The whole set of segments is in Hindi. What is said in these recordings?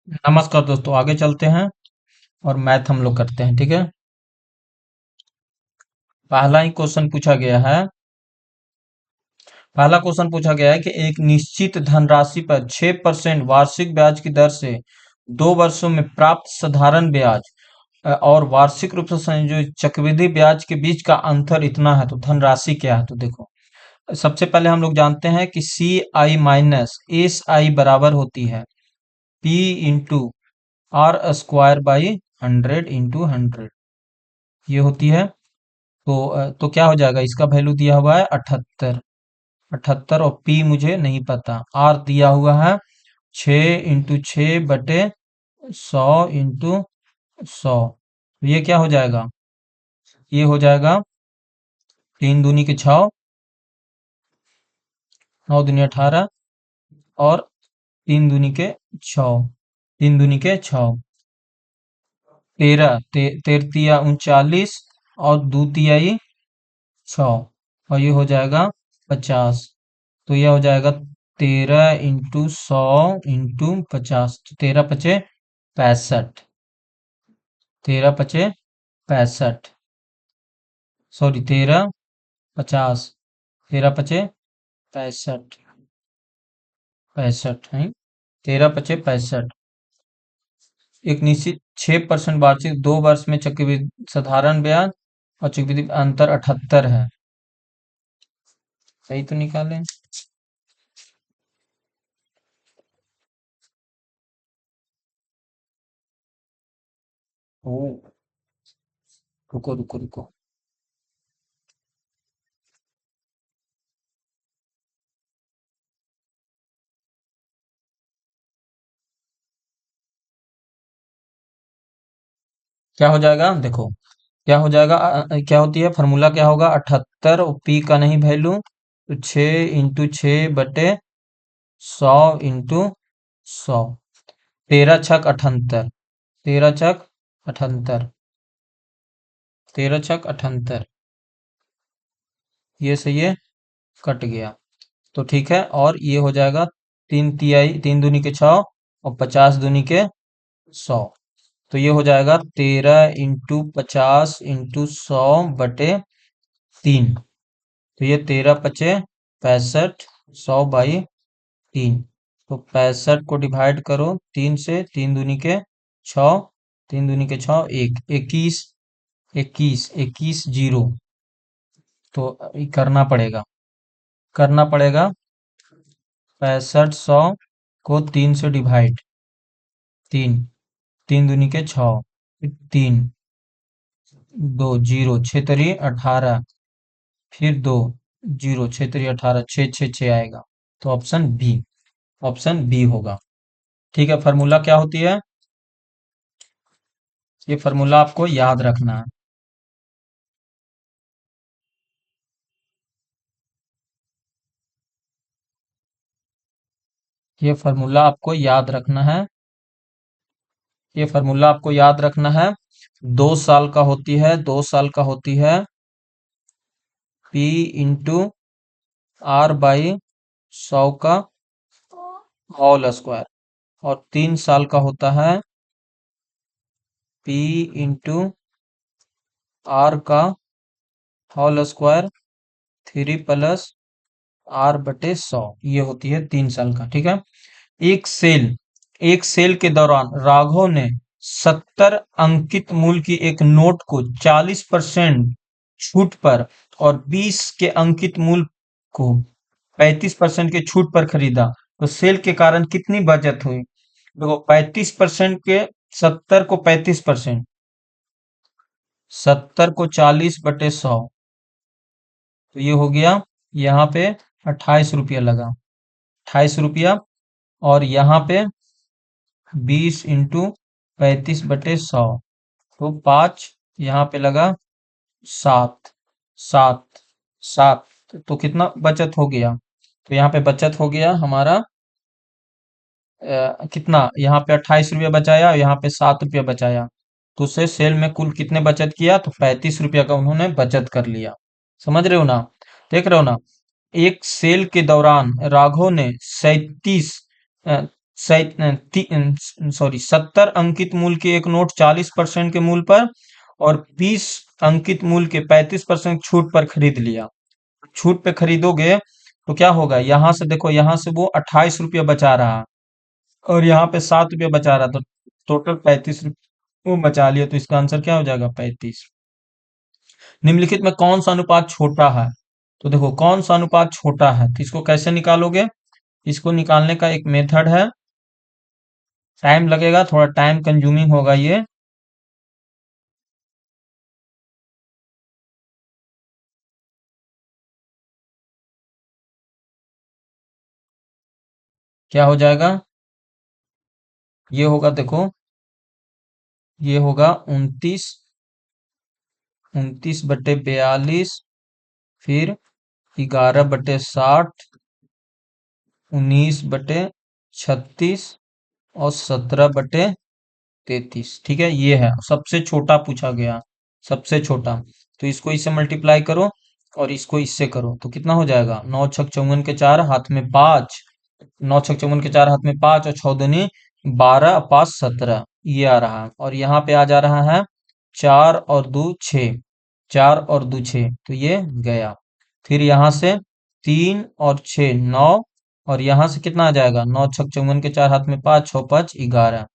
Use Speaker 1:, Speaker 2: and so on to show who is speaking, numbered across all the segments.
Speaker 1: नमस्कार दोस्तों, आगे चलते हैं और मैथ हम लोग करते हैं। ठीक है। पहला ही क्वेश्चन पूछा गया है। पहला क्वेश्चन पूछा गया है कि एक निश्चित धनराशि पर 6% वार्षिक ब्याज की दर से 2 वर्षों में प्राप्त साधारण ब्याज और वार्षिक रूप से संयोजित चक्रवृद्धि ब्याज के बीच का अंतर इतना है, तो धनराशि क्या है। तो देखो, सबसे पहले हम लोग जानते हैं कि CI - SI बराबर होती है P × R²/100 ये होती है। तो क्या हो जाएगा, इसका वैल्यू दिया हुआ है 78। 78 और पी मुझे नहीं पता। आर दिया हुआ है 6 × 6/100 ये क्या हो जाएगा, ये हो जाएगा 3 दूनी के 6, 9 दूनी 18 और 3 दूनी के 6, 3 दूनी के 6, 13, तेरतिया 39 और दूतियाई 6 और ये हो जाएगा 50। तो यह हो जाएगा 13 × 100 × 50, तो 13 × 5 = 65। 13 × 5 = 65, सॉरी 13 × 50, 13 × 5 = 65, 65 है। 13 × 5 = 65। एक निश्चित 6% वार्षिक 2 वर्ष में चक्रवृद्धि साधारण ब्याज और चक्रवृद्धि अंतर 78 है। सही तो निकालें। ओ, रुको रुको रुको। क्या हो जाएगा देखो, क्या हो जाएगा, क्या होती है फॉर्मूला, क्या होगा 78 और पी का नहीं वैल्यू, तो 6 × 6 / 100 × 100। 13 × 6 = 78, 13 × 6 = 78, 13 × 6 = 78, ये सही है, कट गया। तो ठीक है, और ये हो जाएगा 3 दूनी के 6 और 50 दूनी के 100। तो ये हो जाएगा 13 × 50 × 100/3। तो ये 13 × 5 = 65, 100/3। तो 65 को डिवाइड करो 3 से, 3 दूनी के 6, 3 दूनी के 6, 21, 21, 21 जीरो। तो ये करना पड़ेगा 65, 100 को 3 से डिवाइड, 3, 3 दूनी के 6, 3, 2 जीरो, 6×3 = 18, फिर 2 जीरो, 6×3 = 18, 6 आएगा। तो ऑप्शन बी होगा। ठीक है, फार्मूला क्या होती है, ये फार्मूला आपको याद रखना है। ये फार्मूला आपको याद रखना है। ये फार्मूला आपको याद रखना है। 2 साल का होती है, 2 साल का होती है P × R/100 का होल स्क्वायर, और 3 साल का होता है P × R का होल स्क्वायर 3 + R/100, ये होती है 3 साल का। ठीक है। एक सेल एक सेल के दौरान राघव ने 70 अंकित मूल्य की एक नोट को 40% छूट पर और 20 के अंकित मूल्य को 35% के छूट पर खरीदा, तो सेल के कारण कितनी बचत हुई। देखो, 35% के 70 को 35%, 70 को 40/100, तो ये हो गया, यहाँ पे 28 रुपया लगा, 28 रुपया। और यहाँ पे 20 × 35/100, तो 5, यहाँ पे लगा 7, 7, 7, तो कितना बचत हो गया। तो यहाँ पे बचत हो गया हमारा कितना, यहाँ पे 28 रुपया बचाया, यहाँ पे 7 रुपया बचाया, तो उससे सेल में कुल कितने बचत किया, तो 35 रुपया का उन्होंने बचत कर लिया। समझ रहे हो ना, देख रहे हो ना। एक सेल के दौरान राघव ने 37 सॉरी 70 अंकित मूल्य के एक नोट 40% के मूल्य पर और 20 अंकित मूल्य के 35% छूट पर खरीद लिया। छूट पे खरीदोगे तो क्या होगा, यहाँ से देखो, यहाँ से वो 28 रुपया बचा रहा और यहाँ पे 7 रुपया बचा रहा, तो टोटल 35 रुपये वो बचा लिया, तो इसका आंसर क्या हो जाएगा, 35। निम्नलिखित में कौन सा अनुपात छोटा है? तो देखो कौन सा अनुपात छोटा है, तो इसको कैसे निकालोगे? इसको निकालने का एक मेथड है, टाइम लगेगा, थोड़ा टाइम कंज्यूमिंग होगा ये। क्या हो जाएगा, ये होगा, देखो ये होगा 29 बटे 42, फिर 11 बटे 60, 19 बटे 36 और 17 बटे 33। ठीक है, ये है सबसे छोटा पूछा गया, सबसे छोटा। तो इसको इससे मल्टीप्लाई करो और इसको इससे करो, तो कितना हो जाएगा, 9 छक चौवन के 4 हाथ में 5, 9 छक चौवन के 4 हाथ में 5 और 6 दूनी 12 5 17, ये आ रहा है। और यहाँ पे आ जा रहा है 4 और 2 6, 4 और 2 6, तो ये गया। फिर यहाँ से 3 और 6 9, और यहाँ से कितना आ जाएगा, 9 छक चौवन के 4 हाथ में 5, 6 5 11,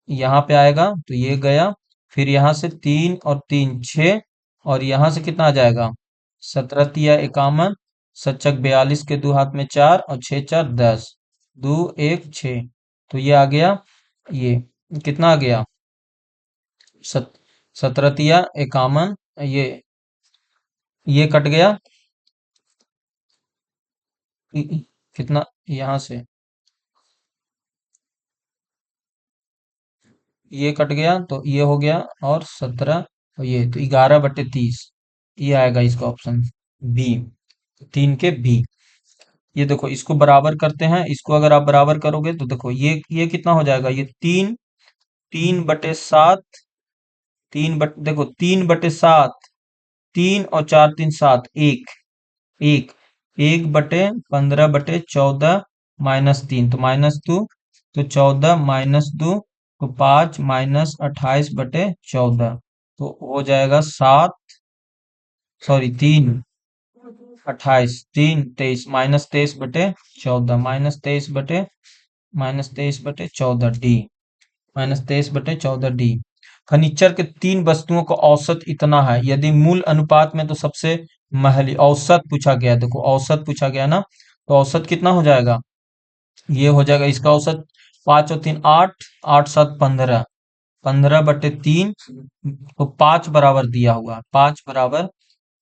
Speaker 1: यहाँ पे आएगा तो ये गया। फिर यहाँ से 3 और 3 6, और यहाँ से कितना आ जाएगा, 17 तिया 51, सच्चक 42 के 2 हाथ में 4 और 6 4 10, 2 1 6, तो ये आ गया, ये कितना आ गया, सत 17 तिया 51, ये कट गया, कितना यहाँ से ये कट गया, तो ये हो गया, और 17 और ये तो 11 बटे 30, ये आएगा इसका ऑप्शन बी, 3 के बी। ये देखो इसको बराबर करते हैं, इसको अगर आप बराबर करोगे तो देखो ये कितना हो जाएगा, ये 3, 3 बटे 7, देखो 3 बटे 7, 3 और 4 3 7, एक, एक, 1 बटे 15 बटे 14 -3, तो -2, तो 14 - 2, तो 5 - 28 बटे 14, तो हो जाएगा 7, सॉरी 3 28 3 23 -23 बटे 14, -23 बटे 14 डी, -23 बटे 14 डी। फर्नीचर के 3 वस्तुओं का औसत इतना है, यदि मूल अनुपात में तो सबसे महली, औसत पूछा गया, देखो औसत पूछा गया ना, तो औसत कितना हो जाएगा, ये हो जाएगा इसका औसत 5 और 3 8, 8 7 15, 15 बटे 3, तो 5 बराबर दिया हुआ है, 5 बराबर,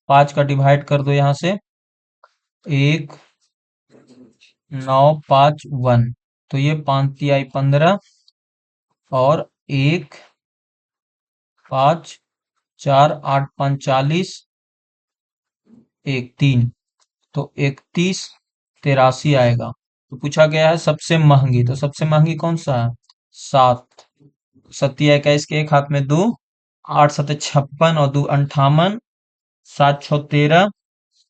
Speaker 1: 5 का डिवाइड कर दो यहाँ से, 1 9 5 1, तो ये 5 तिहाई 15, और 1 5 4 8 5 40, 1 3, तो 31 83 आएगा। तो पूछा गया है सबसे महंगी, तो सबसे महंगी कौन सा है, 7, 7 तिया 21 के एक हाथ में 2, 8 7 56 और 2 58, 7 6 13,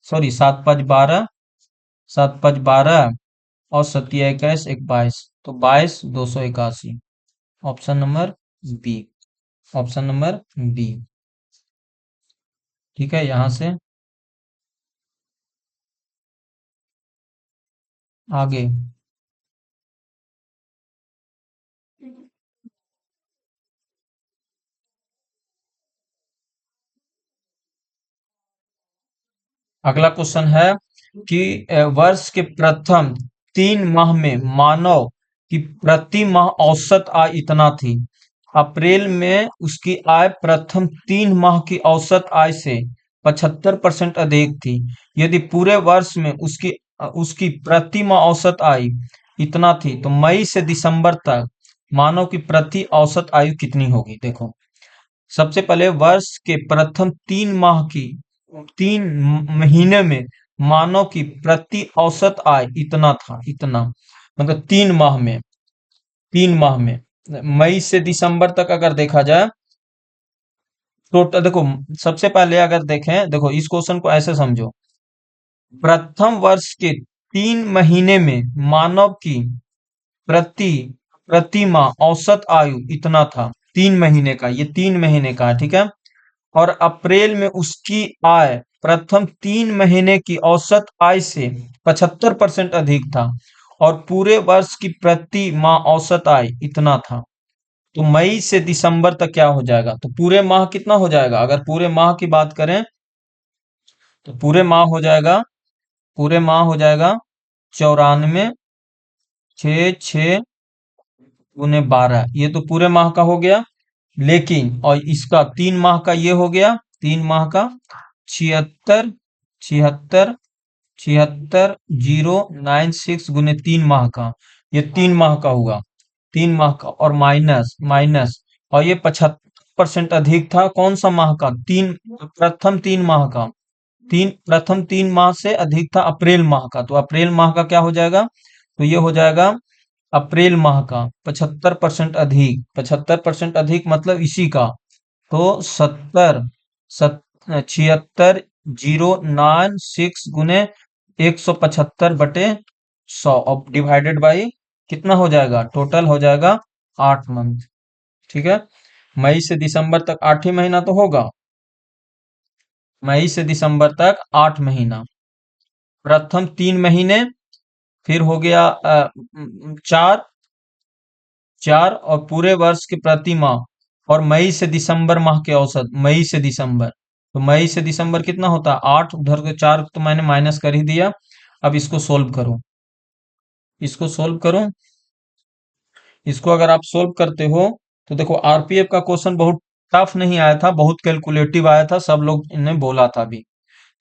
Speaker 1: सॉरी 7 5 12, 7 5 12, और 7 तिया 21 1 22, तो 22 281, option number B, option number B. ठीक है, यहाँ से आगे अगला क्वेश्चन है कि वर्ष के प्रथम 3 माह में मानव की प्रति माह औसत आय इतना थी। अप्रैल में उसकी आय प्रथम 3 माह की औसत आय से 75% अधिक थी। यदि पूरे वर्ष में उसकी प्रति माह औसत आय इतना थी, तो मई से दिसंबर तक मानव की प्रति औसत आयु कितनी होगी? देखो, सबसे पहले वर्ष के प्रथम 3 माह की, 3 महीने में मानव की प्रति औसत आय इतना था, इतना, मतलब 3 माह में, 3 माह में, मई से दिसंबर तक अगर देखा जाए, टोटल देखो, सबसे पहले अगर देखें, देखो इस क्वेश्चन को ऐसे समझो, प्रथम वर्ष के 3 महीने में मानव की प्रति प्रति माह औसत आयु इतना था, 3 महीने का, ये 3 महीने का है, ठीक है। और अप्रैल में उसकी आय प्रथम 3 महीने की औसत आय से 75% अधिक था, और पूरे वर्ष की प्रति माह औसत आय इतना था। तो मई से दिसंबर तक क्या हो जाएगा, तो पूरे माह कितना हो जाएगा, अगर पूरे माह की बात करें तो पूरे माह हो जाएगा 94, 6 6 × 12, ये तो पूरे माह का हो गया। लेकिन और इसका 3 माह का ये हो गया, 3 माह का 76, 76, 76,096 × 3 माह का, ये 3 माह का हुआ, 3 माह का, और माइनस माइनस, और ये 75% अधिक था कौन सा माह का, प्रथम 3 माह का, प्रथम 3 माह से अधिक था अप्रैल माह का। तो अप्रैल माह का क्या हो जाएगा, तो ये हो जाएगा अप्रैल माह का 75% अधिक, 75% अधिक मतलब इसी का, तो 76,096 × 175 अब डिवाइडेड बाई कितना हो जाएगा, टोटल हो जाएगा 8 मंथ, ठीक है। मई से दिसंबर तक 8 ही महीना तो होगा, मई से दिसंबर तक 8 महीना, प्रथम 3 महीने, फिर हो गया 4 4, और पूरे वर्ष के प्रति माह, और मई से दिसंबर माह के औसत, मई से दिसंबर, तो मई से दिसंबर कितना होता है 8, उधर के 4 तो मैंने माइनस कर ही दिया। अब इसको सोल्व करो, इसको अगर आप सोल्व करते हो तो देखो आरपीएफ का क्वेश्चन बहुत टफ नहीं आया था, बहुत कैलकुलेटिव आया था, सब लोग इन्हें बोला था भी।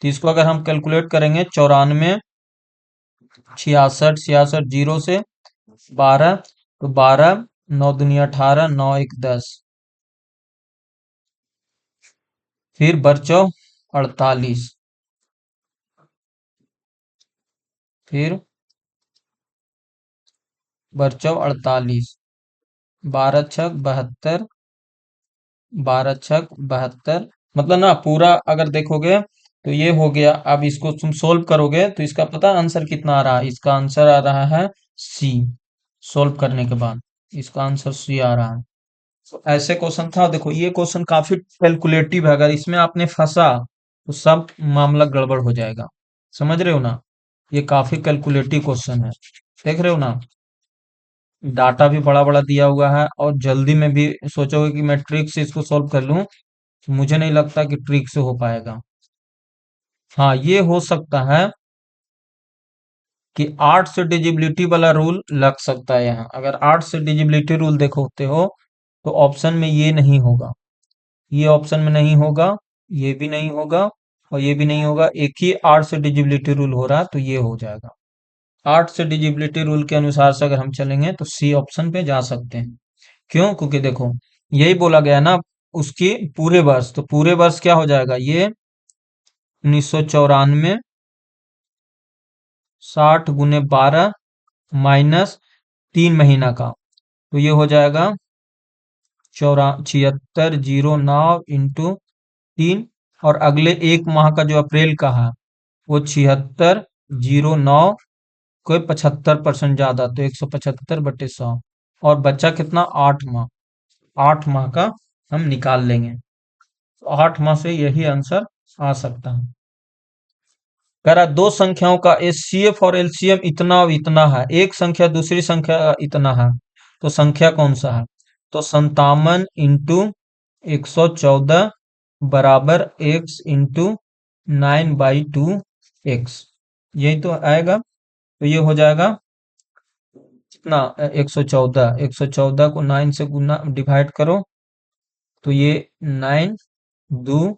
Speaker 1: तो इसको अगर हम कैलकुलेट करेंगे, 94, 66, 66 जीरो से 12, तो 12, 9 दूनी 18, 9 1 10, फिर बर्चो 48, फिर बर्चो 48, 12 × 6 = 72, 12 × 6 = 72, मतलब ना पूरा अगर देखोगे तो ये हो गया। अब इसको तुम सोल्व करोगे तो इसका पता आंसर कितना आ रहा है, इसका आंसर आ रहा है सी। सोल्व करने के बाद इसका आंसर सी आ रहा है। तो ऐसे क्वेश्चन था, देखो ये क्वेश्चन काफी कैलकुलेटिव है, अगर इसमें आपने फंसा तो सब मामला गड़बड़ हो जाएगा, समझ रहे हो ना। ये काफी कैलकुलेटिव क्वेश्चन है, देख रहे हो ना, डाटा भी बड़ा बड़ा दिया हुआ है, और जल्दी में भी सोचोगे कि मैं ट्रिक से इसको सॉल्व कर लूं, तो मुझे नहीं लगता कि ट्रिक से हो पाएगा। हाँ, ये हो सकता है कि 8 से डिजिबिलिटी वाला रूल लग सकता है यहाँ, अगर 8 से डिजिबिलिटी रूल देखोते हो तो ऑप्शन में ये नहीं होगा, ये ऑप्शन में नहीं होगा, ये भी नहीं होगा, और ये भी नहीं होगा, एक ही 8 से डिजिबिलिटी रूल हो रहा है, तो ये हो जाएगा। 8 से डिजिबिलिटी रूल के अनुसार से अगर हम चलेंगे तो सी ऑप्शन पे जा सकते हैं। क्यों, क्योंकि देखो यही बोला गया ना, उसके पूरे वर्ष, तो पूरे वर्ष क्या हो जाएगा, ये 1994, 60 × 12 माइनस 3 महीना का, तो ये हो जाएगा 76,009 × 3, और अगले एक माह का जो अप्रैल का है वो 76,009, कोई 75% ज्यादा, तो 175/100, और बच्चा कितना 8 माह, 8 माह का हम निकाल लेंगे, तो 8 माह से यही आंसर आ सकता है। कह रहा है दो संख्याओं का एचसीएफ और एलसीएम इतना और इतना है, एक संख्या दूसरी संख्या का इतना है, तो संख्या कौन सा है, तो 57 × 114 बराबर x × 9/2x, यही तो आएगा। तो ये हो जाएगा कितना, 114, 114 को 9 से गुना डिवाइड करो, तो ये 9 2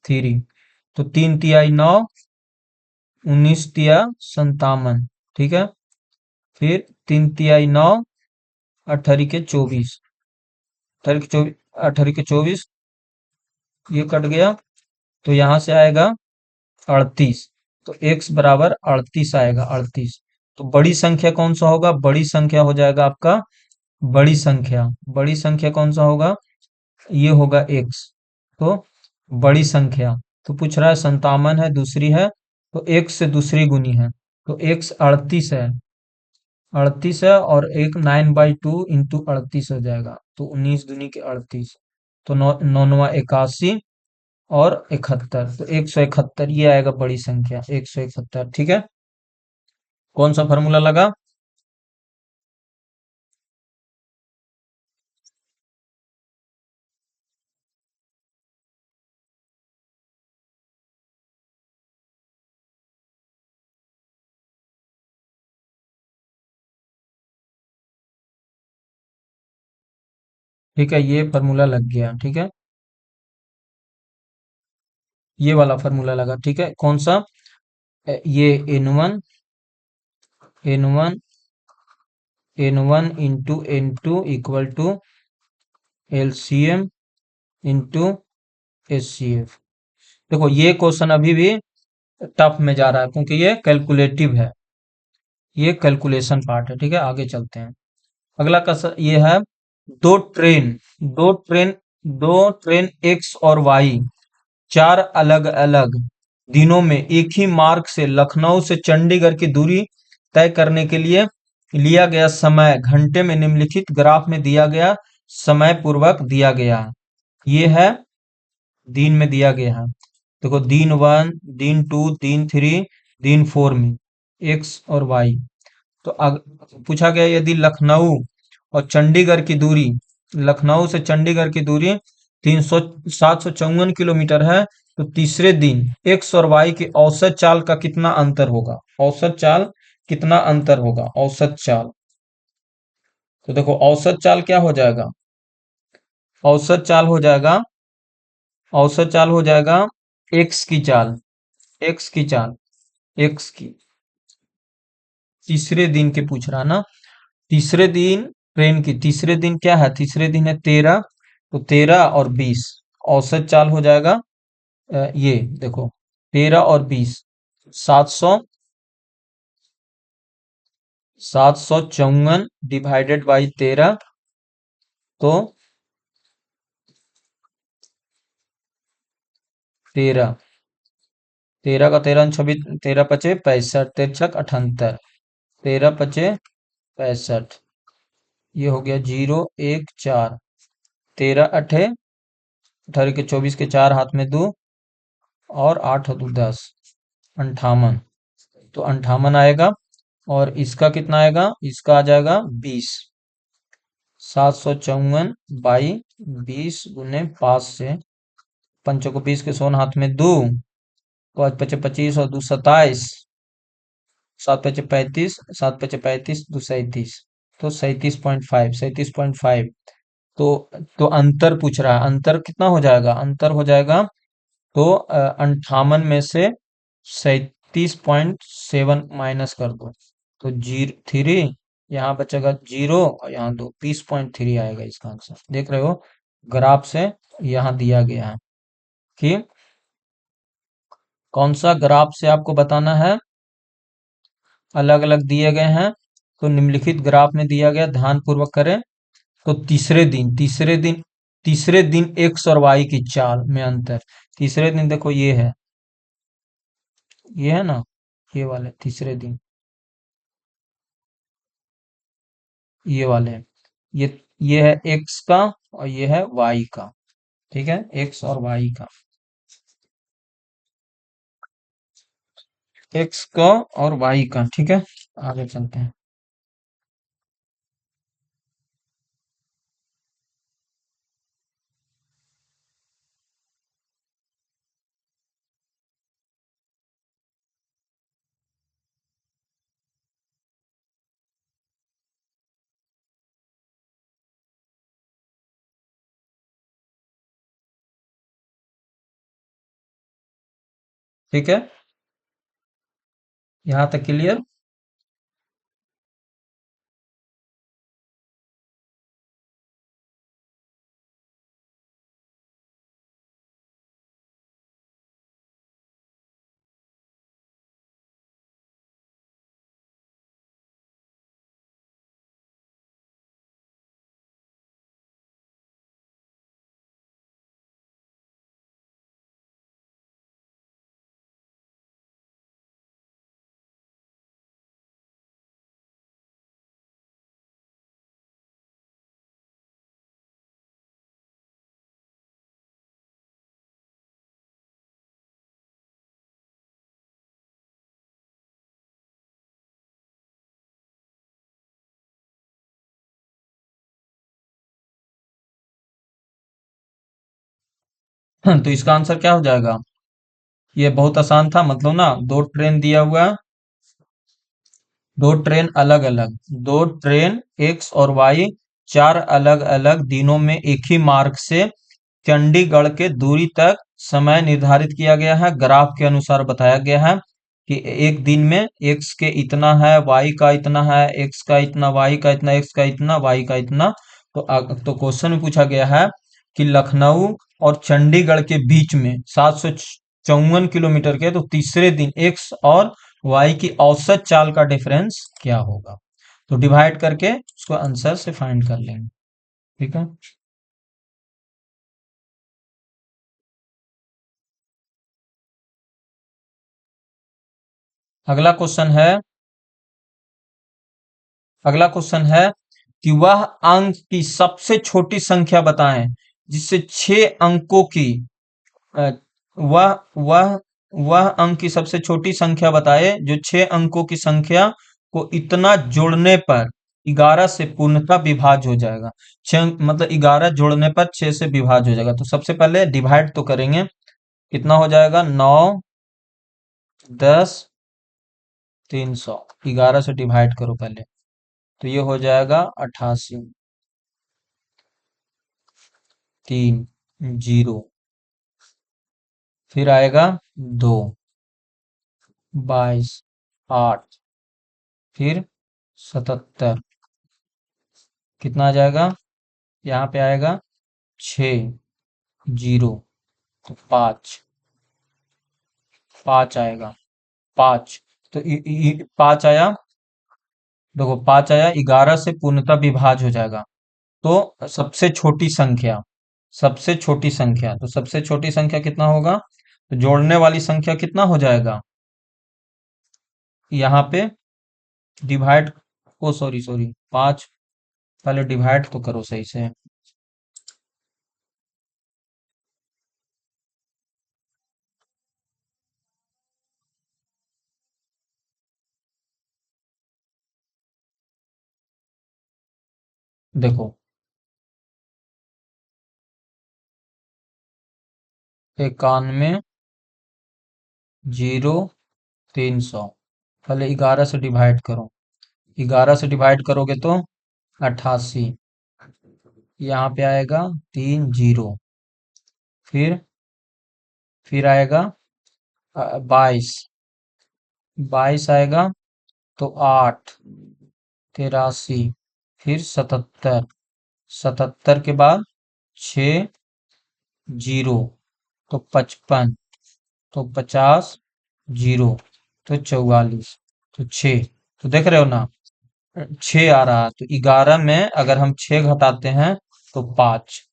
Speaker 1: 3, तो 3 × 3 = 9, 19 × 3 = 57, ठीक है। फिर 3 × 3 = 9, 18 × 24, 18 × 24 ये कट गया, तो यहां से आएगा 38, तो x बराबर 38 आएगा, 38। तो बड़ी संख्या कौन सा होगा, बड़ी संख्या हो जाएगा आपका, बड़ी संख्या कौन सा होगा, ये होगा x, तो बड़ी संख्या, तो पूछ रहा है 57 है दूसरी है, तो x से दूसरी गुनी है, तो x 38 है, 38 है, और एक 9/2 इंटू 38 हो जाएगा, तो 19 दूनी के 38। तो नौ नौ नवा 81 और 71, तो 171 ये आएगा बड़ी संख्या 171। ठीक है, कौन सा फॉर्मूला लगा? ठीक है, ये फॉर्मूला लग गया। ठीक है, ये वाला फॉर्मूला लगा। ठीक है, कौन सा? ये N1 into N2 equal to LCM into HCF। देखो, ये क्वेश्चन अभी भी टफ में जा रहा है, क्योंकि ये कैलकुलेटिव है, ये कैलकुलेशन पार्ट है। ठीक है, आगे चलते हैं। अगला का ये है, दो ट्रेन दो ट्रेन दो ट्रेन एक्स और वाई चार अलग अलग दिनों में एक ही मार्ग से लखनऊ से चंडीगढ़ की दूरी तय करने के लिए लिया गया समय घंटे में निम्नलिखित ग्राफ में दिया गया समय पूर्वक दिया गया है। ये है, दिन में दिया गया है। देखो, दिन 1, दिन 2, दिन 3, दिन 4 में एक्स और वाई। तो पूछा गया, यदि लखनऊ से चंडीगढ़ की दूरी 754 किलोमीटर है, तो तीसरे दिन एक्स और वाई के औसत चाल का कितना अंतर होगा? औसत चाल। तो देखो, औसत चाल हो जाएगा एक्स की चाल एक्स की चाल एक्स की तीसरे दिन के पूछ रहा ना। तीसरे दिन ट्रेन की तीसरे दिन क्या है? तीसरे दिन है 13। तो 13 और 20 औसत चाल हो जाएगा। ये देखो, 13 और 20, 754 डिवाइडेड बाई 13। तो 13, 13 का 13 छब्बीस, 13 पचे 65, 13 छक 78, 13 पचे 65। ये हो गया 014। 13 अठे, 18 के 24 के 4 हाथ में दो, और 8 और 2 10, 58। तो 58 आएगा। और इसका कितना आएगा? इसका आ जाएगा 20। 754/20 गुने 5 से, पंचों को 20 के सोन हाथ में दो, 5 पचे 25 और 2 27, 7 पचे 35, 7 पचे 35, 2 37। तो 37.5। तो अंतर पूछ रहा है, अंतर कितना हो जाएगा? अंतर हो जाएगा, तो 58 में से 37.7 माइनस कर दो, तो 0 3, यहाँ बचेगा 0 और यहाँ 2, 20.3 आएगा इसका आंसर। देख रहे हो, ग्राफ से यहाँ दिया गया है कि कौन सा ग्राफ से आपको बताना है, अलग अलग दिए गए हैं। तो निम्नलिखित ग्राफ में दिया गया, ध्यान पूर्वक करें। तो तीसरे दिन एक्स और वाई की चाल में अंतर। तीसरे दिन देखो, ये है ना, ये वाले तीसरे दिन, ये वाले ये ये है एक्स का, और ये है वाई का। ठीक है, एक्स और वाई का, एक्स का और वाई का। ठीक है, आगे चलते हैं। ठीक है, यहाँ तक क्लियर। तो इसका आंसर क्या हो जाएगा? ये बहुत आसान था, मतलब ना, दो ट्रेन दिया हुआ है, दो ट्रेन अलग अलग, दो ट्रेन एक्स और वाई, चार अलग अलग दिनों में एक ही मार्ग से चंडीगढ़ के दूरी तक समय निर्धारित किया गया है, ग्राफ के अनुसार बताया गया है कि एक दिन में एक्स के इतना है, वाई का इतना है, एक्स का इतना, वाई का इतना, एक्स का इतना, वाई का इतना। तो क्वेश्चन में पूछा गया है कि लखनऊ और चंडीगढ़ के बीच में 754 किलोमीटर के, तो तीसरे दिन एक्स और वाई की औसत चाल का डिफरेंस क्या होगा? तो डिवाइड करके उसको आंसर से फाइंड कर लेंगे। ठीक है। अगला क्वेश्चन है, अगला क्वेश्चन है कि वह अंक की सबसे छोटी संख्या बताएं जिससे 6 अंकों की, अ, वह वह वह अंक की सबसे छोटी संख्या बताए जो 6 अंकों की संख्या को इतना जोड़ने पर 11 से पूर्णतः विभाज्य हो जाएगा। छह मतलब 11 जोड़ने पर 6 से विभाज्य हो जाएगा। तो सबसे पहले डिवाइड तो करेंगे, कितना हो जाएगा? 9, 10, 300। 11 से डिवाइड करो पहले, तो ये हो जाएगा 88, 3, 0, फिर आएगा 2, 22, 8, फिर 77, कितना आ जाएगा? यहाँ पे आएगा 6, 0, तो 5, 5 आएगा, 5। तो 5 आया, देखो 5 आया, 11 से पूर्णतः विभाज्य हो जाएगा। तो सबसे छोटी संख्या, सबसे छोटी संख्या, तो सबसे छोटी संख्या कितना होगा? तो जोड़ने वाली संख्या कितना हो जाएगा? यहाँ पे डिवाइड, ओ सॉरी सॉरी, 5, पहले डिवाइड तो करो सही से। देखो 91, 0, 300, पहले 11 से डिवाइड करो, 11 से डिवाइड करोगे तो 88, यहाँ पे आएगा 3, 0, फिर आएगा 22, 22 आएगा, तो 8, 83, फिर 77, 77 के बाद 6, 0, तो 55, तो 50, 0, तो 44, तो 6। तो देख रहे हो ना, 6 आ रहा, तो 11 में अगर हम 6 घटाते हैं तो 5।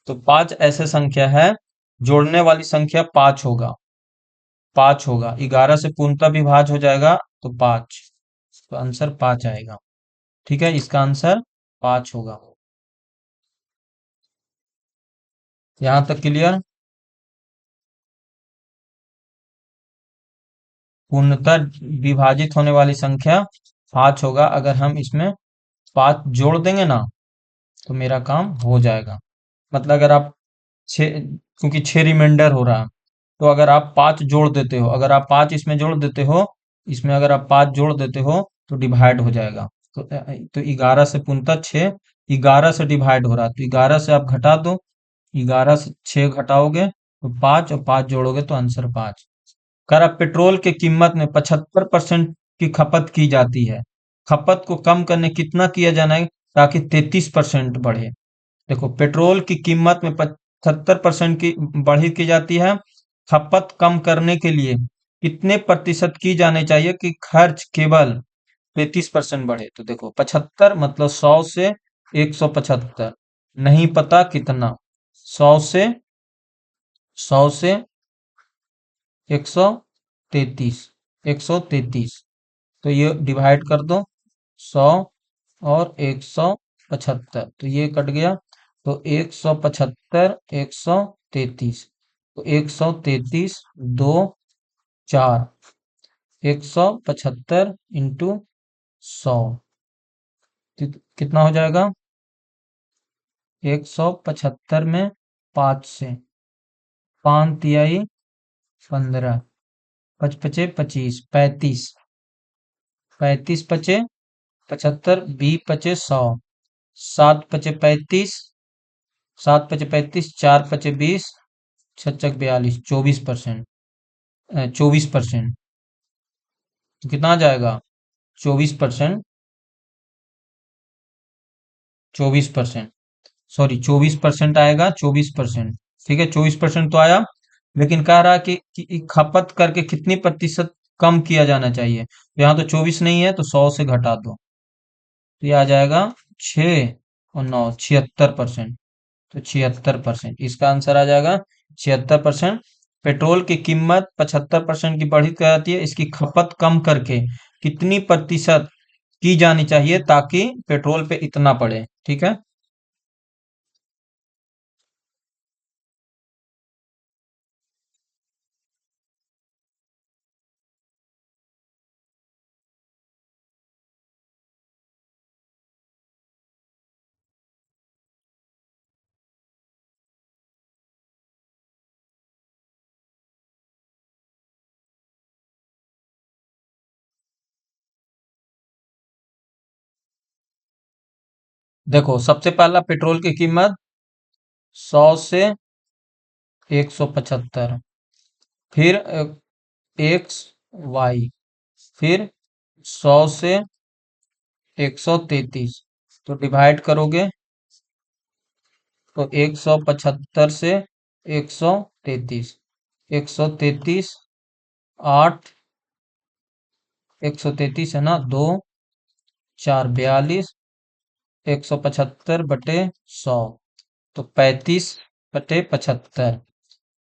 Speaker 1: तो 5 ऐसे संख्या है, जोड़ने वाली संख्या 5 होगा, 5 होगा, 11 से पूर्णतः विभाज्य हो जाएगा, तो 5। तो आंसर 5 आएगा। ठीक है, इसका आंसर 5 होगा। यहाँ तक क्लियर? पूर्णतः विभाजित होने वाली संख्या 5 होगा। अगर हम इसमें 5 जोड़ देंगे ना, तो मेरा काम हो जाएगा। मतलब अगर आप 6, क्योंकि 6 रिमाइंडर हो रहा है, तो अगर आप 5 जोड़ देते हो, अगर आप 5 इसमें जोड़ देते हो, इसमें अगर आप 5 जोड़ देते हो तो डिवाइड हो जाएगा। तो 11 से पूर्णतः 6, 11 से डिवाइड हो रहा है, तो 11 से आप घटा दो, 11 से 6 घटाओगे तो 5, और 5 जोड़ोगे तो आंसर 5। कर अब पेट्रोल की कीमत में 75% की खपत की जाती है, खपत को कम करने कितना किया जाना है ताकि 33% बढ़े? देखो, पेट्रोल की कीमत में 75% की बढ़ी की जाती है, खपत कम करने के लिए कितने प्रतिशत की जाने चाहिए कि खर्च केवल 33% बढ़े? तो देखो 75 मतलब 100 से 175, नहीं पता कितना, 100 से 133, 133, तो ये डिवाइड कर दो, 100 और 175, तो ये कट गया, तो 175, 133, तो 133, 2, 4, 175 इंटू 100, कितना हो जाएगा? 175 में 5 से पाँच तिहाई 15, पच पचे 25, 35, 35 पचे 75, 20 पचे 100, 7 पचे 35, 7 पचे 35, 4 पचे 20, छचक 42, 24%। 24%। कितना आ जाएगा? 24%। 24%। सॉरी, 24% आएगा, 24%। ठीक है, 24% तो आया। लेकिन कह रहा है कि खपत करके कितनी प्रतिशत कम किया जाना चाहिए। तो यहाँ तो 24 नहीं है, तो 100 से घटा दो, तो ये आ जाएगा 6 और 9, 76%। तो 76%, इसका आंसर आ जाएगा 76%। पेट्रोल की कीमत 75% की बढ़ी जाती है, इसकी खपत कम करके कितनी प्रतिशत की जानी चाहिए ताकि पेट्रोल पे इतना पड़े। ठीक है। देखो, सबसे पहला पेट्रोल की कीमत 100 से 175, फिर एक्स वाई, फिर 100 से 133, तो डिवाइड करोगे तो 175 से 133, 133, 8, 133 है ना, 2, 4, 42, 175/100, तो 35/75,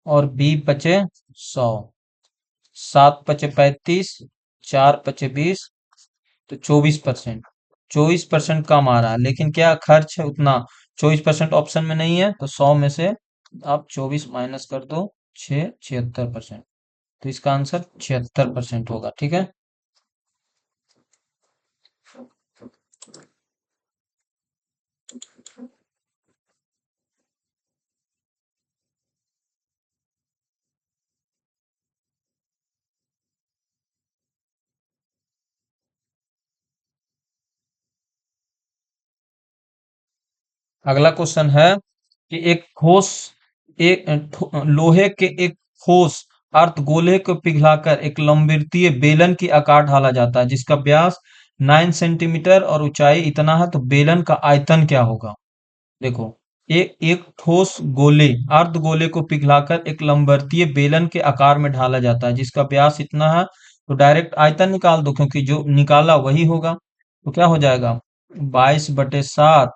Speaker 1: और बी बचे 100, 7 पचे 35, 4 पचे 20, तो 24%। 24% कम आ रहा है, लेकिन क्या खर्च है उतना? 24% ऑप्शन में नहीं है, तो 100 में से आप 24 माइनस कर दो, 76%। तो इसका आंसर 76% होगा। ठीक है। अगला क्वेश्चन है कि एक ठोस लोहे के एक ठोस अर्धगोले को पिघलाकर एक लंबवृत्तीय बेलन की आकार ढाला जाता है जिसका व्यास 9 सेंटीमीटर और ऊंचाई इतना है, तो बेलन का आयतन क्या होगा? देखो, एक ठोस गोले अर्धगोले को पिघलाकर एक लंबवृत्तीय बेलन के आकार में ढाला जाता है जिसका व्यास इतना है, तो डायरेक्ट आयतन निकाल दो, क्योंकि जो निकाला वही होगा। तो क्या हो जाएगा? 22/7,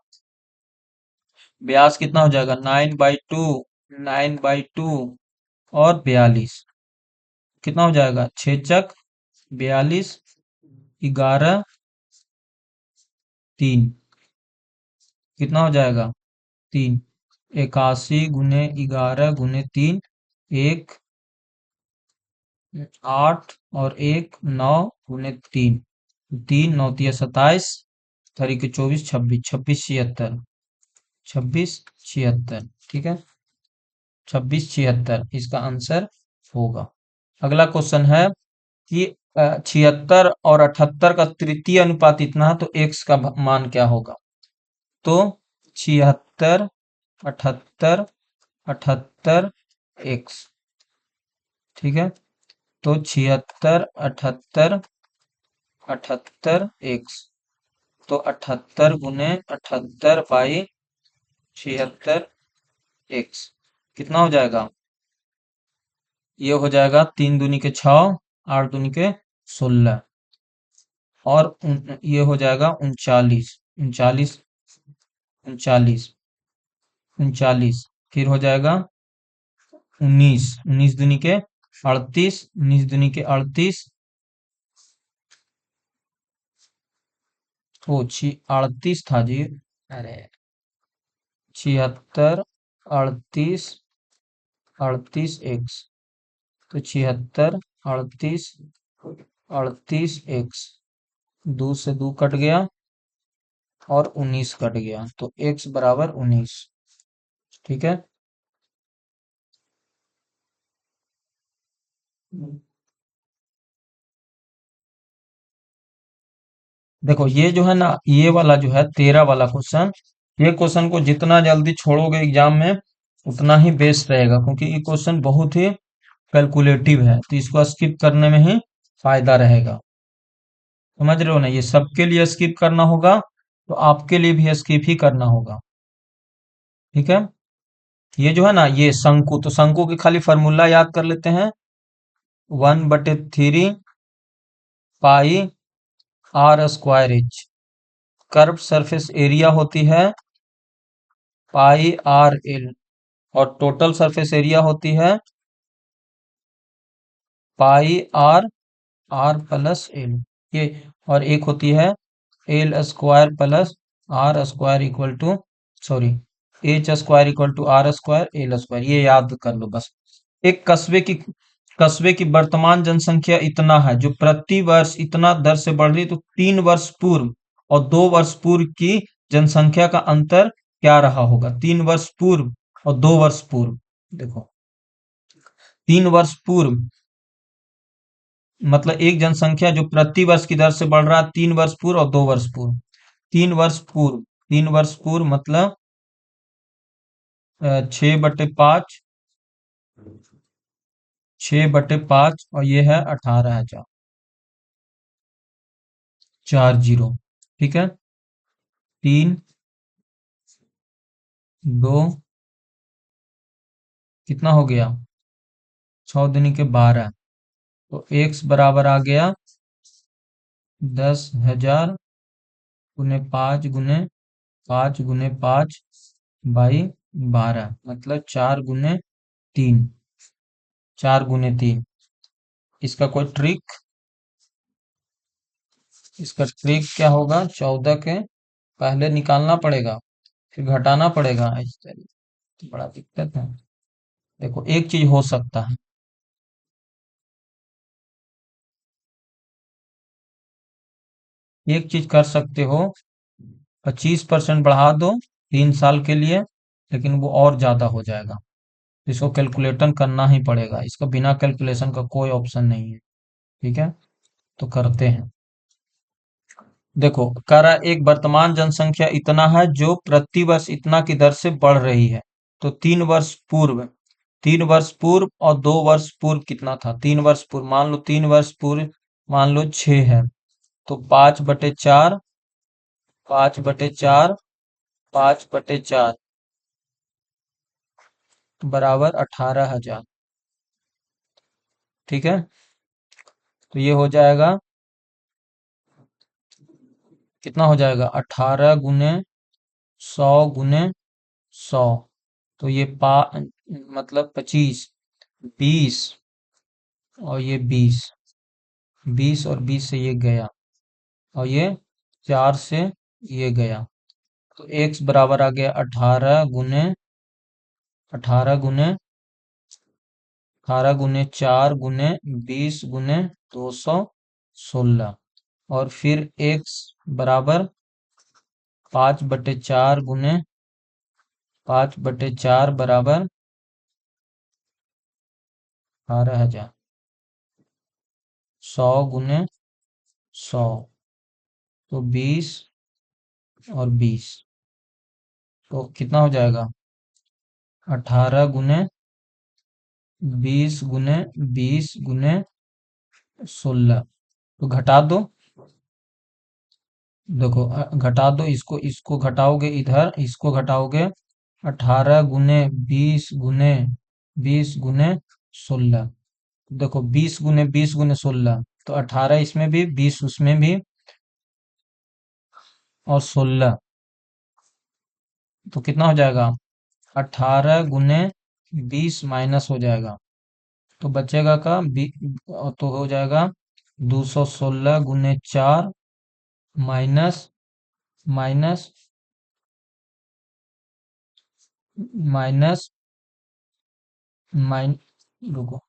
Speaker 1: व्यास कितना हो जाएगा? 9/2, 9/2, और 42, कितना हो जाएगा? 6 × 42, 11, 3, कितना हो जाएगा? 3, 81 × 11 × 3, 1, 8, और 1, 9 × 3, 3 9 × 27, तरी के 24, 26, 26 76, 26 76। ठीक है, 26 76 इसका आंसर होगा। अगला क्वेश्चन है कि 76 और 78 का तृतीय अनुपात इतना है, तो एक्स का मान क्या होगा? तो 76, 78, 78, एक्स। ठीक है, तो 76, 78, 78 एक्स, तो 78 × 78/76 एक्स, कितना हो जाएगा? ये हो जाएगा 3 दूनी के 6, 8 दूनी के 16, और ये हो जाएगा 39, 39, 39, 39, फिर हो जाएगा 19, 19 दूनी के 38, 19 दूनी के 38, ओ छी 38 था जी। अरे, 76, 38, 38 एक्स, तो 76, 38, 38 एक्स, 2 से 2 कट गया, और 19 कट गया, तो x बराबर 19। ठीक है। देखो ये जो है ना, ये वाला जो है 13 वाला क्वेश्चन, ये क्वेश्चन को जितना जल्दी छोड़ोगे एग्जाम में उतना ही बेस्ट रहेगा, क्योंकि ये क्वेश्चन बहुत ही कैलकुलेटिव है, तो इसको स्किप करने में ही फायदा रहेगा। समझ रहे हो ना, ये सबके लिए स्किप करना होगा, तो आपके लिए भी स्किप ही करना होगा। ठीक है। ये जो है ना, ये शंकु, तो शंकु की खाली फार्मूला याद कर लेते हैं। 1/3 pi r square h. Curve surface area होती है पाई आर एल, और टोटल सरफेस एरिया होती है pi r r plus l. ये, और एक होती है l square plus r square equal to, sorry, h square equal to r square l square. ये याद कर लो बस। एक कस्बे की वर्तमान जनसंख्या इतना है, जो प्रति वर्ष इतना दर से बढ़ रही है, तो 3 वर्ष पूर्व और 2 वर्ष पूर्व की जनसंख्या का अंतर क्या रहा होगा? 3 वर्ष पूर्व और 2 वर्ष पूर्व। देखो, 3 वर्ष पूर्व मतलब एक जनसंख्या जो प्रति वर्ष की दर से बढ़ रहा है, 3 वर्ष पूर्व और 2 वर्ष पूर्व। 3 वर्ष पूर्व, 3 वर्ष पूर्व मतलब 6/5, 6/5, और ये है 18,000, 40। ठीक है। 3, 2, कितना हो गया? 6 दूनी के 12, तो x बराबर आ गया 10,000 गुने 5 गुने 5 गुने 5/12, मतलब 4 गुने 3, 4 गुने 3। इसका कोई ट्रिक? इसका ट्रिक क्या होगा? 14 के पहले निकालना पड़ेगा, फिर घटाना पड़ेगा, इस तरीके। तो बड़ा दिक्कत है। देखो, एक चीज हो सकता है, एक चीज कर सकते हो, 25% बढ़ा दो 3 साल के लिए, लेकिन वो और ज्यादा हो जाएगा। इसको कैलकुलेशन करना ही पड़ेगा, इसका बिना कैलकुलेशन का कोई ऑप्शन नहीं है। ठीक है, तो करते हैं। देखो, कह रहा है एक वर्तमान जनसंख्या इतना है जो प्रति वर्ष इतना की दर से बढ़ रही है, तो 3 वर्ष पूर्व और 2 वर्ष पूर्व कितना था? 3 वर्ष पूर्व मान लो, 3 वर्ष पूर्व मान लो 6 है, तो 5/4, 5/4, 5/4 बराबर 18,000। ठीक है, तो ये हो जाएगा, कितना हो जाएगा? 18 गुने 100 गुने 100, तो ये मतलब 25, 20, और ये 20, 20 और 20 से ये गया, और ये 4 से ये गया, तो x बराबर आ गया 18 गुने 4 गुने 20 गुने 216, और फिर x बराबर 5/4 बराबर 18,000, 100 गुने 100, तो 20 और 20, तो कितना हो जाएगा? 18 गुने 20 गुने 20 गुने 16, तो घटा दो। देखो, घटा दो, इसको इसको घटाओगे, इधर इसको घटाओगे, 18 गुने 20 गुने 20 गुने 16। देखो, 20 गुने 20 गुने 16, तो 18 इसमें भी, 20 उसमें भी, और 16, तो कितना हो जाएगा? 18 गुने 20 माइनस हो जाएगा, तो बचेगा का तो हो जाएगा 216 गुने 4 माइनस, माइनस, माइनस, माइन रुको,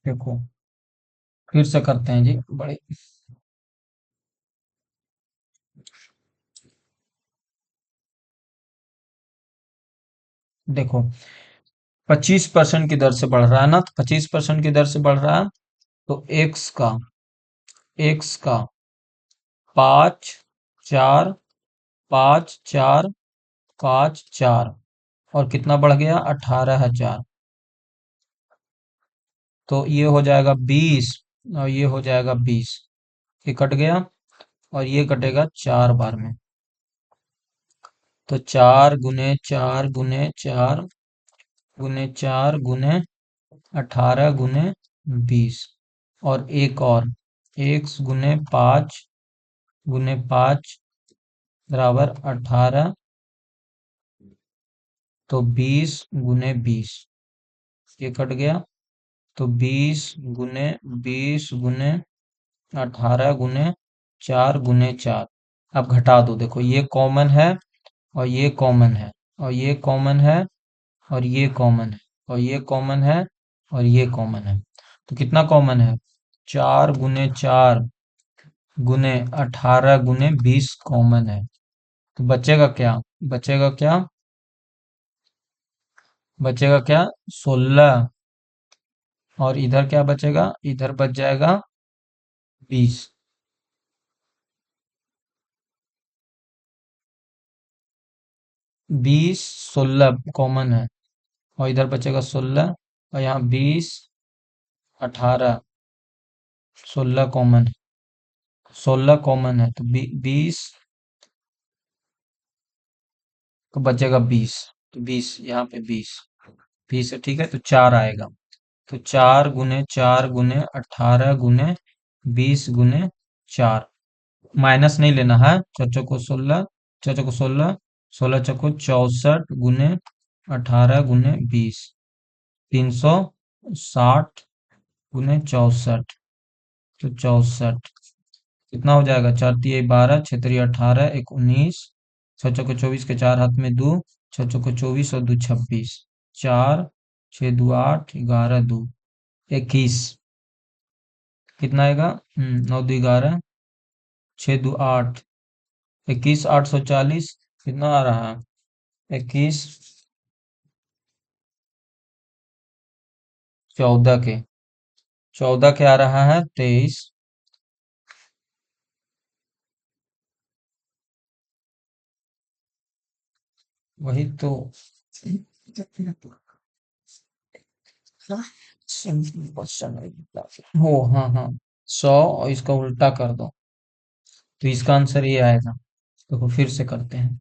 Speaker 1: देखो फिर से करते हैं जी बड़े। देखो 25% की दर से बढ़ रहा है ना, तो 25% की दर से बढ़ रहा है, तो एक्स का 5 4 5 4 5 4, और कितना बढ़ गया 18,000, तो ये हो जाएगा 20, और ये हो जाएगा 20, ये कट गया, और ये कटेगा 4 बार में, तो 4 गुने 4 गुने 4 गुने 18 गुने 20, और एक और, x गुने 5 बराबर 18, तो 20 गुने 20, ये कट गया, तो 20 गुने 20 गुने 18 गुने 4 गुने 4। अब घटा दो, देखो ये कॉमन है, और ये कॉमन है, और ये कॉमन है, और ये कॉमन है, और ये कॉमन है, और ये कॉमन है, तो कितना कॉमन है 4 गुने 4 गुने 18 गुने 20 कॉमन है, तो बचेगा क्या, बचेगा क्या, बचेगा क्या 16, और इधर क्या बचेगा, इधर बच जाएगा 20। 20 16 कॉमन है, और इधर बचेगा 16, और यहाँ 20 18, 16 कॉमन है, तो 20, तो बचेगा 20, तो 20 यहाँ पे 20 है, ठीक है, तो 4 आएगा, तो 4 गुने 4 गुने 18 गुने 20 गुने 4, माइनस नहीं लेना है, चौचो को 16, 16 गुने 18 गुने 20, 360 गुने 64, तो 64 कितना हो जाएगा, 4 तिया 12, 6 तिया 18, एक 19, 6 चौको 24 के 4 हाथ में 2, 6 चौको 24 और 2 26, 4 6 2 8 11 2 21, कितना आएगा 9 2 11, 6 2 8, 21 840, कितना आ रहा है 21 14 के आ रहा है 23, वही तो हो, हाँ हाँ 100, और इसका उल्टा कर दो, तो इसका आंसर ये आएगा। देखो फिर से करते हैं।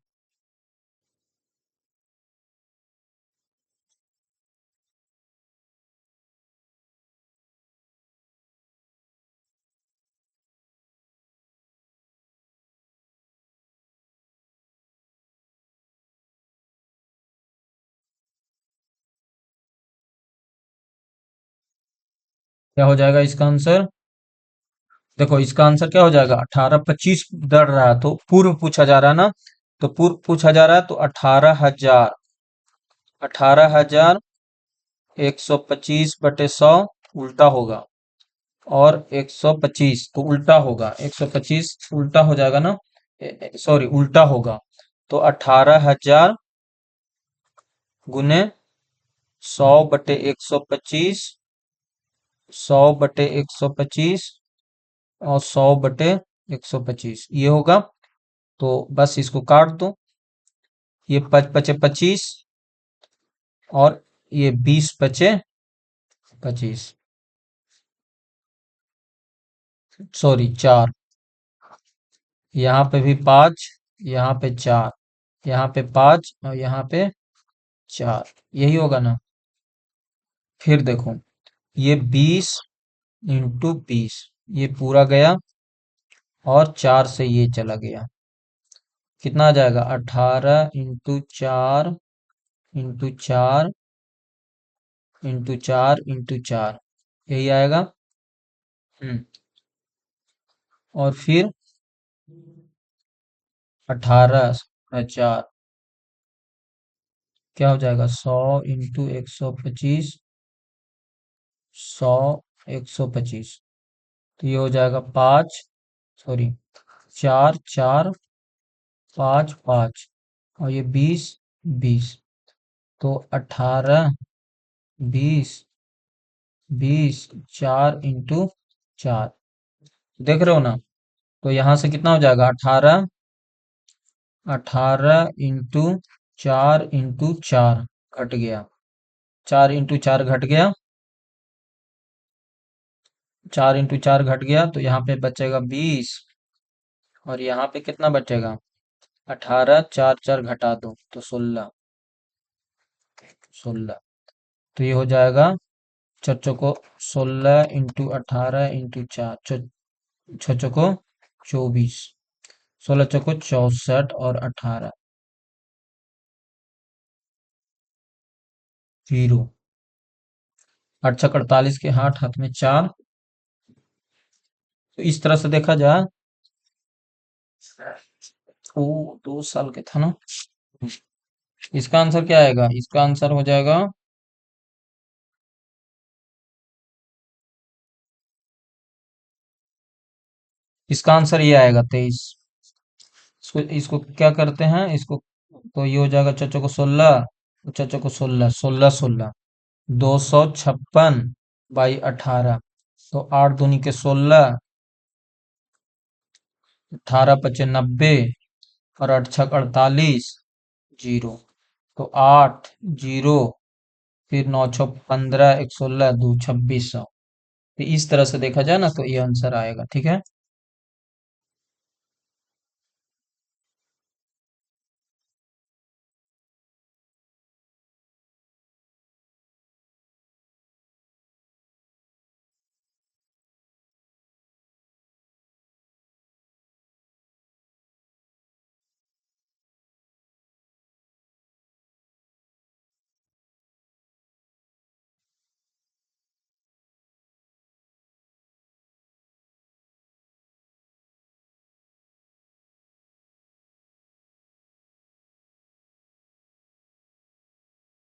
Speaker 1: क्या हो जाएगा इसका आंसर, देखो इसका आंसर क्या हो जाएगा, 18 25 दर रहा है, तो पूर्व पूछा जा रहा है ना, तो पूर्व पूछा जा रहा है, तो 18,000, 18,125/100 उल्टा होगा, और 125 तो उल्टा होगा, 125 उल्टा हो जाएगा ना, सॉरी उल्टा होगा, तो 18,000 गुने 100/125, 100/125, और 100/125 ये होगा, तो बस इसको काट दो, ये 5 5 25, और ये 20 बचे 25, सॉरी 4, यहाँ पे भी 5, यहाँ पे 4, यहाँ पे 5, और यहाँ पे 4, यही होगा ना। फिर देखो ये 20 × 20, ये पूरा गया, और 4 से ये चला गया, कितना आ जाएगा 18 × 4 × 4 × 4 यही आएगा। हम्म और फिर 18,000 क्या हो जाएगा, 100 × 125, 100 125। तो ये हो जाएगा 5, सॉरी, 4 4 5 5, और ये 20 20। तो 18 20 20, 4 × 4, देख रहे हो ना। तो यहाँ से कितना हो जाएगा, 18, 4 × 4 घट गया, 4 × 4 घट गया, 4 × 4 घट गया, तो यहाँ पे बचेगा 20, और यहाँ पे कितना बचेगा, 18, 4 4 घटा दो तो 16, 16। तो ये हो जाएगा छो को 16 × 18 × 4, छो को 24, 16 × 64 और 18, 0। 8 × 48 के हाथ हाथ में 4। तो इस तरह से देखा जाए, वो 2 साल के था ना। इसका आंसर क्या आएगा, इसका आंसर हो जाएगा, इसका आंसर ये आएगा 23। इसको क्या करते हैं इसको, तो ये हो जाएगा चचो को 16, चचो को 16, 16 16, 256/18। तो 8 दूनी के 16, 18 पचे 90, और 8 छक 48, 0। तो 8 0, फिर 9 छो 15, 1 16, 2 2600। तो इस तरह से देखा जाए ना, तो ये आंसर आएगा, ठीक है।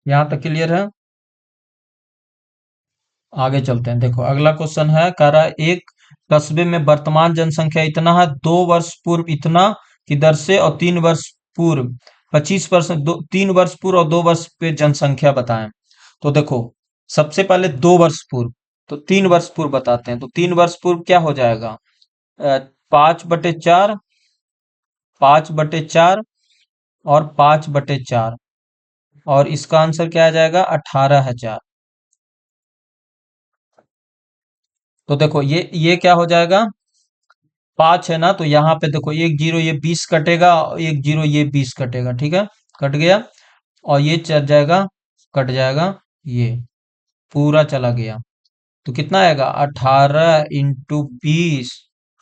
Speaker 1: यहाँ तक क्लियर है। आगे चलते हैं, देखो अगला क्वेश्चन है, कह रहा है एक कस्बे में वर्तमान जनसंख्या इतना है, 2 वर्ष पूर्व इतना की दर से, और 3 वर्ष पूर्व 25%, 3 वर्ष पूर्व और 2 वर्ष पे जनसंख्या बताएं। तो देखो, सबसे पहले 2 वर्ष पूर्व, तो 3 वर्ष पूर्व बताते हैं। तो 3 वर्ष पूर्व क्या हो जाएगा, 5/4, 5/4, और 5/4, और इसका आंसर क्या आ जाएगा, 18,000। तो देखो ये क्या हो जाएगा, 5 है ना, तो यहाँ पे देखो एक जीरो ये 20 कटेगा, और एक जीरो ये 20 कटेगा, ठीक है, कट गया। और ये चल जाएगा, कट जाएगा, ये पूरा चला गया। तो कितना आएगा, 18 × 20,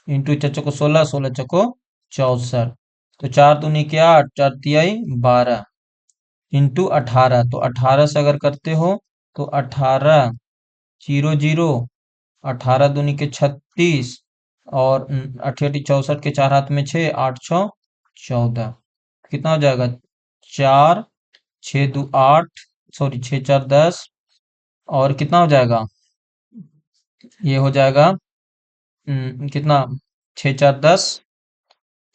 Speaker 1: इंटू चचो को 16, 16 × 64। तो 4 दूनी क्या, 8, 4 तिहाई 12, इंटू 18। तो 18 से अगर करते हो, तो 18 0 0, 18 दूनी के 36, और 8 8 64 के 4 हाथ में 6, 8 6 14। कितना हो जाएगा, 4 6 2 8, सॉरी 6 4 10, और कितना हो जाएगा, ये हो जाएगा कितना, 6 4 10,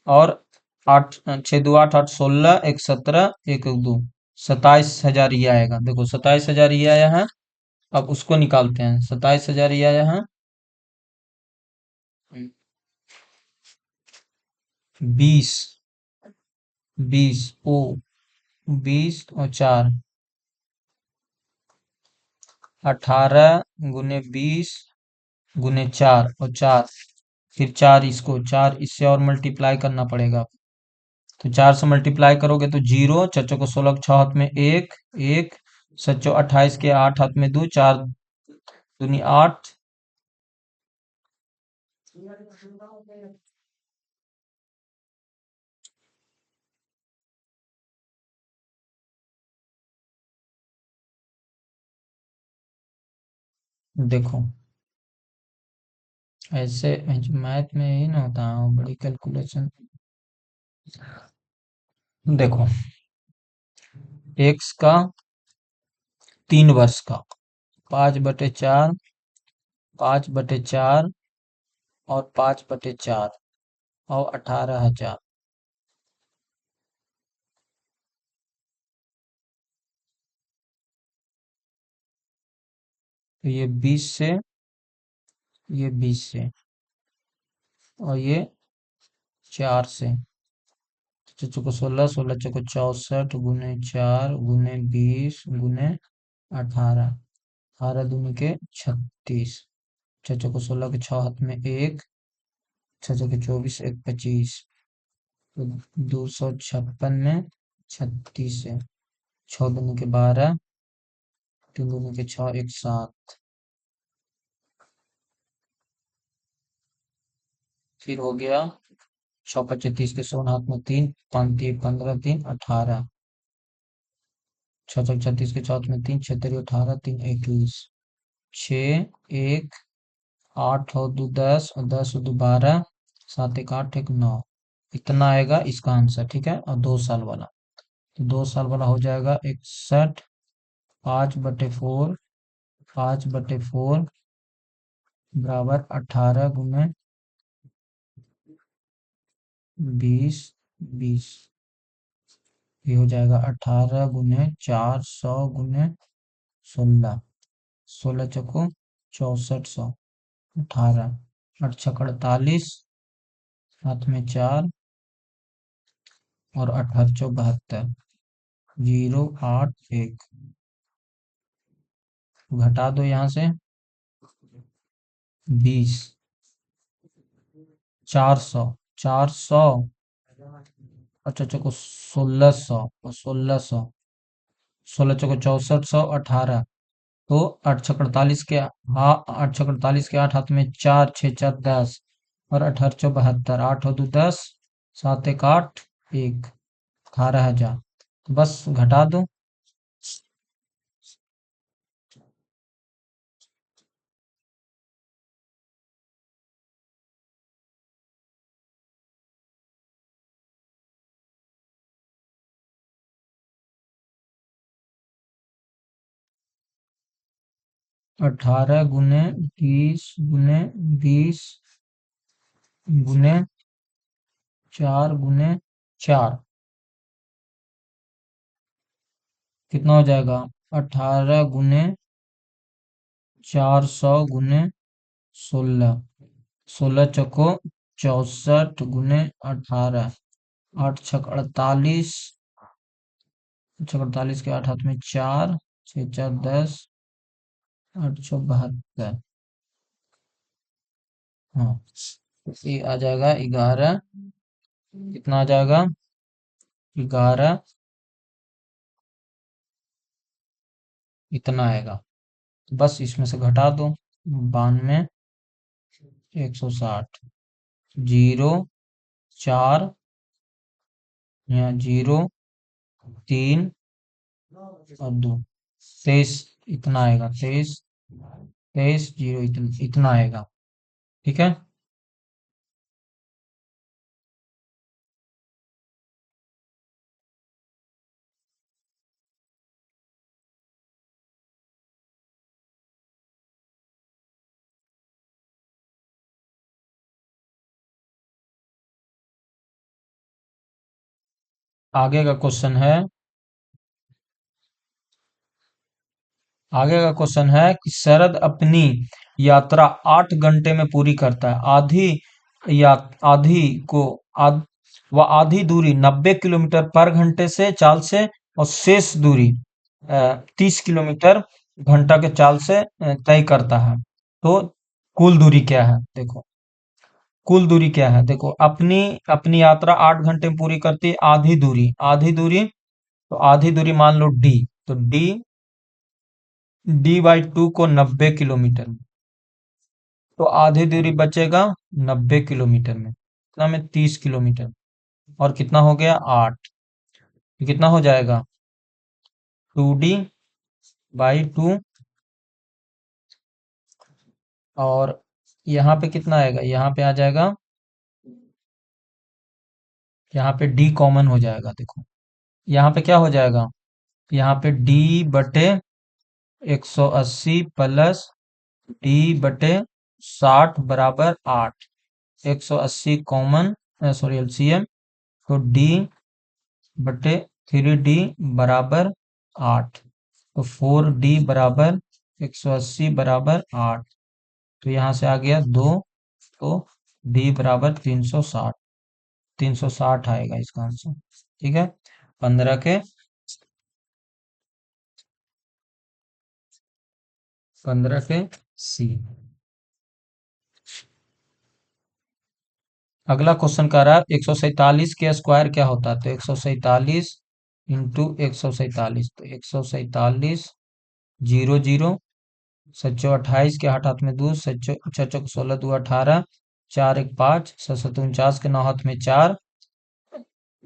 Speaker 1: और 8 6 2 8, 8 16, 1 17, 1 2, 27,000 ये आएगा। देखो 27,000 ये आया है। अब उसको निकालते हैं, 27,000 ये आया है। 20, 20 ओ, 20 और 4, 18 × 20 × 4, और 4, फिर 4 इसको 4 इससे और मल्टीप्लाई करना पड़ेगा। तो 4 से मल्टीप्लाई करोगे तो 0, चचो को 16 के 6 हाथ में 1 1, सचो 28 के 8 हाथ में 2, 4 दूनी 8। देखो ऐसे मैथ में ही ना होता है, बड़ी कैलकुलेशन। देखो एक्स का 3 वर्ष का, 5/4, 5/4 और 5/4 और 18,000। तो ये 20 से, ये 20 से, और ये 4 से। तो चौको 16, 16 चौको 64 गुने 4 गुने 20 गुने 18, 18 दूनी के 36। 6 चौको 16 के 6 हाथ में 1, 6 चौके 24, 1 25। तो 256 में 36 है। 6 दूनी के 12, 3 दूनी के 6, 1 7। फिर हो गया 6 5 30 के 100 हाथ में 3, 5 3 15, 3 18। 6 6 36 के 4 में 3, 6 3 18, 3 21। 6 1 8 और 2 10 और 10 और 2 12, 7 1 8 1 9। इतना आएगा इसका आंसर, ठीक है। और 2 साल वाला, तो 2 साल वाला हो जाएगा 61। 5/4, 5/4 बराबर 18 गुने 20, 20। ये हो जाएगा 18 गुने 400 गुने 16, 16 चौको 6400। 18, 8 6 48, हाथ में 4 और 18 72, 0 8 1। घटा दो यहाँ से 20, 400, 400, अच्छा चौको 1600 और 1600, 16 चौको 6400, 18। तो 8 6 48 के, हाँ 8 6 48 के 8 हाथ में 4, 6 4 10 और 18 72, 8 और 2 10, 7 1 8 1, 18,000। तो बस घटा दो। अठारह गुने 20 गुने 20 गुने 4 गुने 4, कितना हो जाएगा? 18 गुने 400 गुने 16, 16 चौको 64 गुने 18, 8 6 48, 6 48 के 8 हाथ में 4, 6 4 10, 872। हाँ, तो ये आ जाएगा 11। कितना आ जाएगा? 11, इतना आएगा। तो बस इसमें से घटा दो 92, 160, 0 4, यहाँ 0 3 और 2, 23। इतना आएगा, 23, 23 0 इतना आएगा, ठीक है। आगे का क्वेश्चन है, आगे का क्वेश्चन है कि शरद अपनी यात्रा 8 घंटे में पूरी करता है। या आधी को आध, वह आधी दूरी 90 किलोमीटर पर घंटे से चाल से और शेष दूरी 30 किलोमीटर घंटा के चाल से तय करता है। तो कुल दूरी क्या है? देखो, कुल दूरी क्या है? देखो, अपनी अपनी यात्रा 8 घंटे में पूरी करती है। आधी दूरी, आधी दूरी, तो आधी दूरी मान लो डी। तो डी/2 को 90 किलोमीटर में, तो आधी दूरी बचेगा 90 किलोमीटर में, कितना में? 30 किलोमीटर। और कितना हो गया? 8। तो कितना हो जाएगा? 2D/2। और यहाँ पे कितना आएगा? यहाँ पे आ जाएगा, यहाँ पे डी कॉमन हो जाएगा। देखो, यहाँ पे क्या हो जाएगा? यहाँ पे D/180 प्लस डी बटे 60 बराबर 8। 180 कॉमन, सॉरी एलसीएम, तो डी बटे 3D बराबर 8। तो 4D बराबर 180 बराबर 8। तो यहाँ से आ गया 2। तो डी बराबर 360। 360 आएगा इसका आंसर। ठीक है, 15 के 15 के सी। अगला क्वेश्चन कह रहा है 147 के स्क्वायर क्या होता है। तो 147 इंटू 147, तो 147 जीरो जीरो, सच्चो 28 के हाथ हाथ में दो, सच्चो छचो 16 दो 18, 4 1 5, 7 49 के 9 हाथ में 4,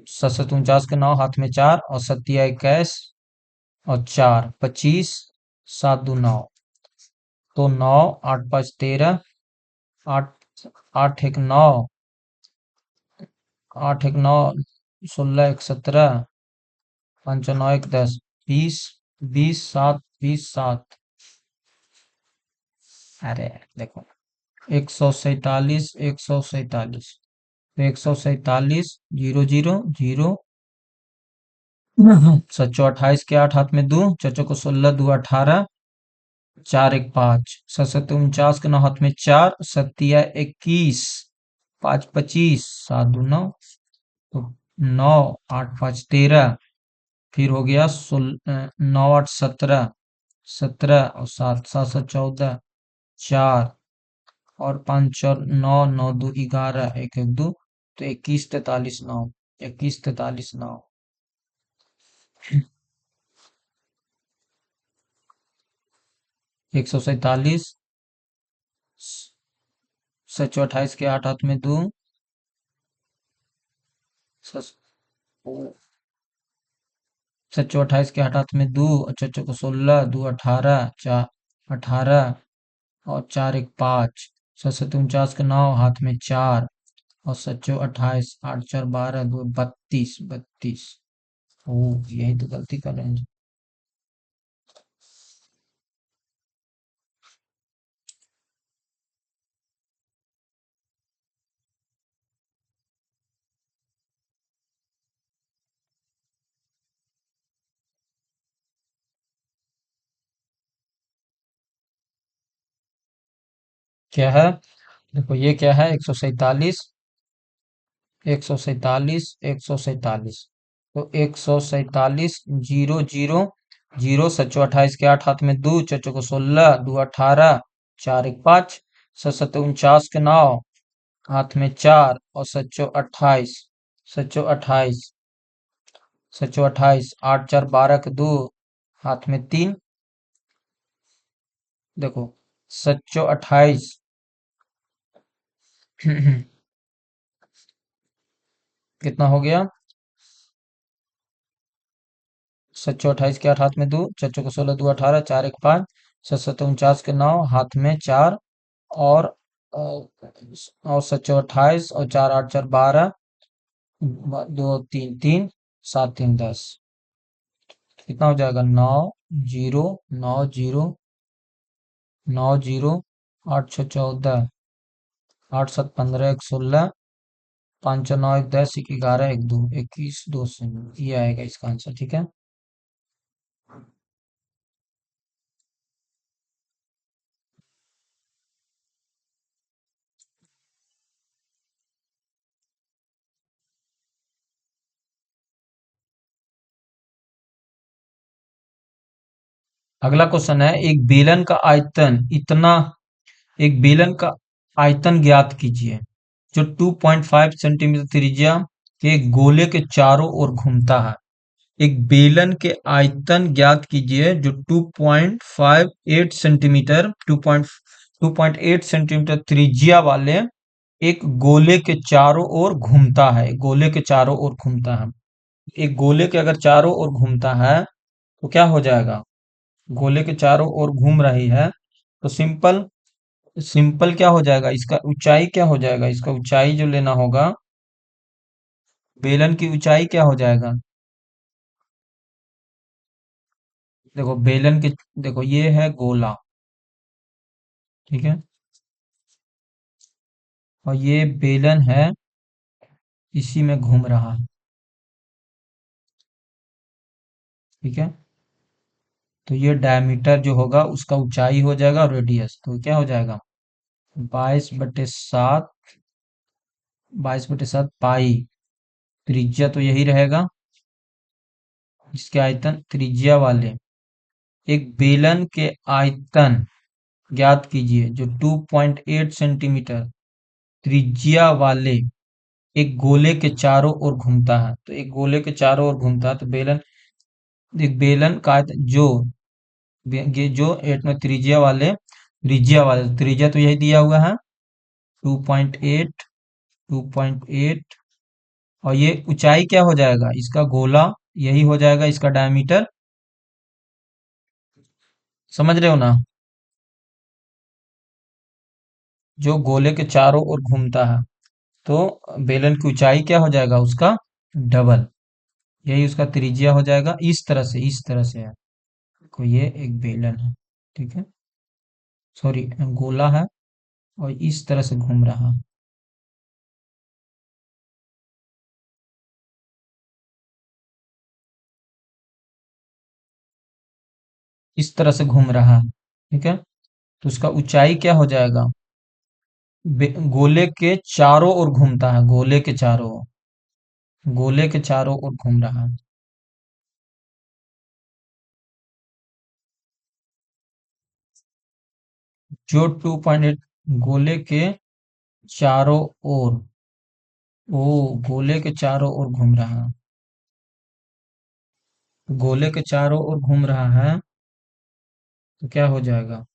Speaker 1: 7 49 के 9 हाथ में 4, और 7 21 और 4 25, 7 2 9। तो 9 8 5 13, 8 8 1 9, 8 1 9, 16 1 17, 5 9 1 10, 20 20 7 20 7। अरे देखो, 147 147, तो 147 जीरो जीरो जीरो, सच्चो 28 के 8 हाथ में दो, चचो को 16 दो 18, 4 1 5, 7 49 के 9 हाथ में 4, 7 21, 5 25, 7 2 9। तो 9 8 5 13, फिर हो गया 9 8 17, 17 और 7 7 7 14, 4 और 5 और 9 9 2 11, 1 1 2, तो 21 43 9, 21 43 9। 147, सच्चो 28 के 8 हाथ में दो, सच्चो 28 के 8 हाथ में दो, और चच्चो को 16 दो 18, 4 18, और 4 1 5, 7 49 के 9 हाथ में 4, और सच्चो 28, 8 4 12 2 32 32। ओ, यही तो गलती कर रहे हैं। क्या है, देखो ये क्या है, 147 147 147, तो 147 जीरो जीरो जीरो, सच्चो 28 के 8 हाथ में दो, चचो को 16 दो 18, 4 1 5, 7 49 के 9 हाथ में 4, और सच्चो 28, सच्चो 28, सच्चो 28, 8 4 12 के 2 हाथ में 3। देखो, सच्चो 28 कितना हो गया, सच्चो 28 के 8 हाथ में दो, चच्चो को 16 दो 18, 4 1 5, 7 49 के 9 हाथ में 4, और और सच्चो 28 और 4 8 4 12, 2 3 3, 7 3 10। कितना हो जाएगा, 9 जीरो 9 जीरो 9 जीरो, 8 6 14, 8 7 15 1 16, 5 9 1 10, 1 11 1 2 21 2 शून्य। ये आएगा इसका आंसर। ठीक है, अगला क्वेश्चन है, एक बेलन का आयतन ज्ञात कीजिए जो 2.5 सेंटीमीटर त्रिज्या के एक गोले के चारों ओर घूमता है। एक बेलन के आयतन ज्ञात कीजिए जो 2.58 सेंटीमीटर 2.8 सेंटीमीटर त्रिज्या वाले एक गोले के चारों ओर घूमता है। गोले के चारों ओर घूमता है। एक गोले के अगर चारों ओर घूमता है तो क्या हो जाएगा, गोले के चारों ओर घूम रही है, तो सिंपल सिंपल क्या हो जाएगा, इसका ऊंचाई क्या हो जाएगा, इसका ऊंचाई जो लेना होगा, बेलन की ऊंचाई क्या हो जाएगा। देखो बेलन के, देखो ये है गोला, ठीक है। और ये बेलन है, इसी में घूम रहा है। ठीक है। तो ये डायमीटर जो होगा उसका ऊंचाई हो जाएगा, और रेडियस तो क्या हो जाएगा, 22/7, 22/7 पाई। त्रिज्या तो यही रहेगा, जिसके आयतन त्रिज्या वाले एक बेलन के आयतन ज्ञात कीजिए जो 2.8 सेंटीमीटर त्रिज्या वाले एक गोले के चारों ओर घूमता है। तो एक गोले के चारों ओर घूमता है, तो बेलन, एक बेलन का आयतन जो ये जो एट में त्रिज्या वाले त्रिज्या तो यही दिया हुआ है, 2.8, 2.8। और ये ऊंचाई क्या हो जाएगा इसका, गोला यही हो जाएगा इसका डायमीटर। समझ रहे हो ना, जो गोले के चारों ओर घूमता है, तो बेलन की ऊंचाई क्या हो जाएगा उसका डबल, यही उसका त्रिज्या हो जाएगा। इस तरह से है। तो ये एक बेलन है, ठीक है, सॉरी गोला है, और इस तरह से घूम रहा है, इस तरह से घूम रहा है। ठीक है। तो उसका ऊंचाई क्या हो जाएगा, गोले के चारों ओर घूमता है, गोले के चारों ओर घूम रहा है। जो 2.8 गोले के चारों ओर, ओ गोले के चारों ओर घूम रहा है, गोले के चारों ओर घूम रहा है, तो क्या हो जाएगा,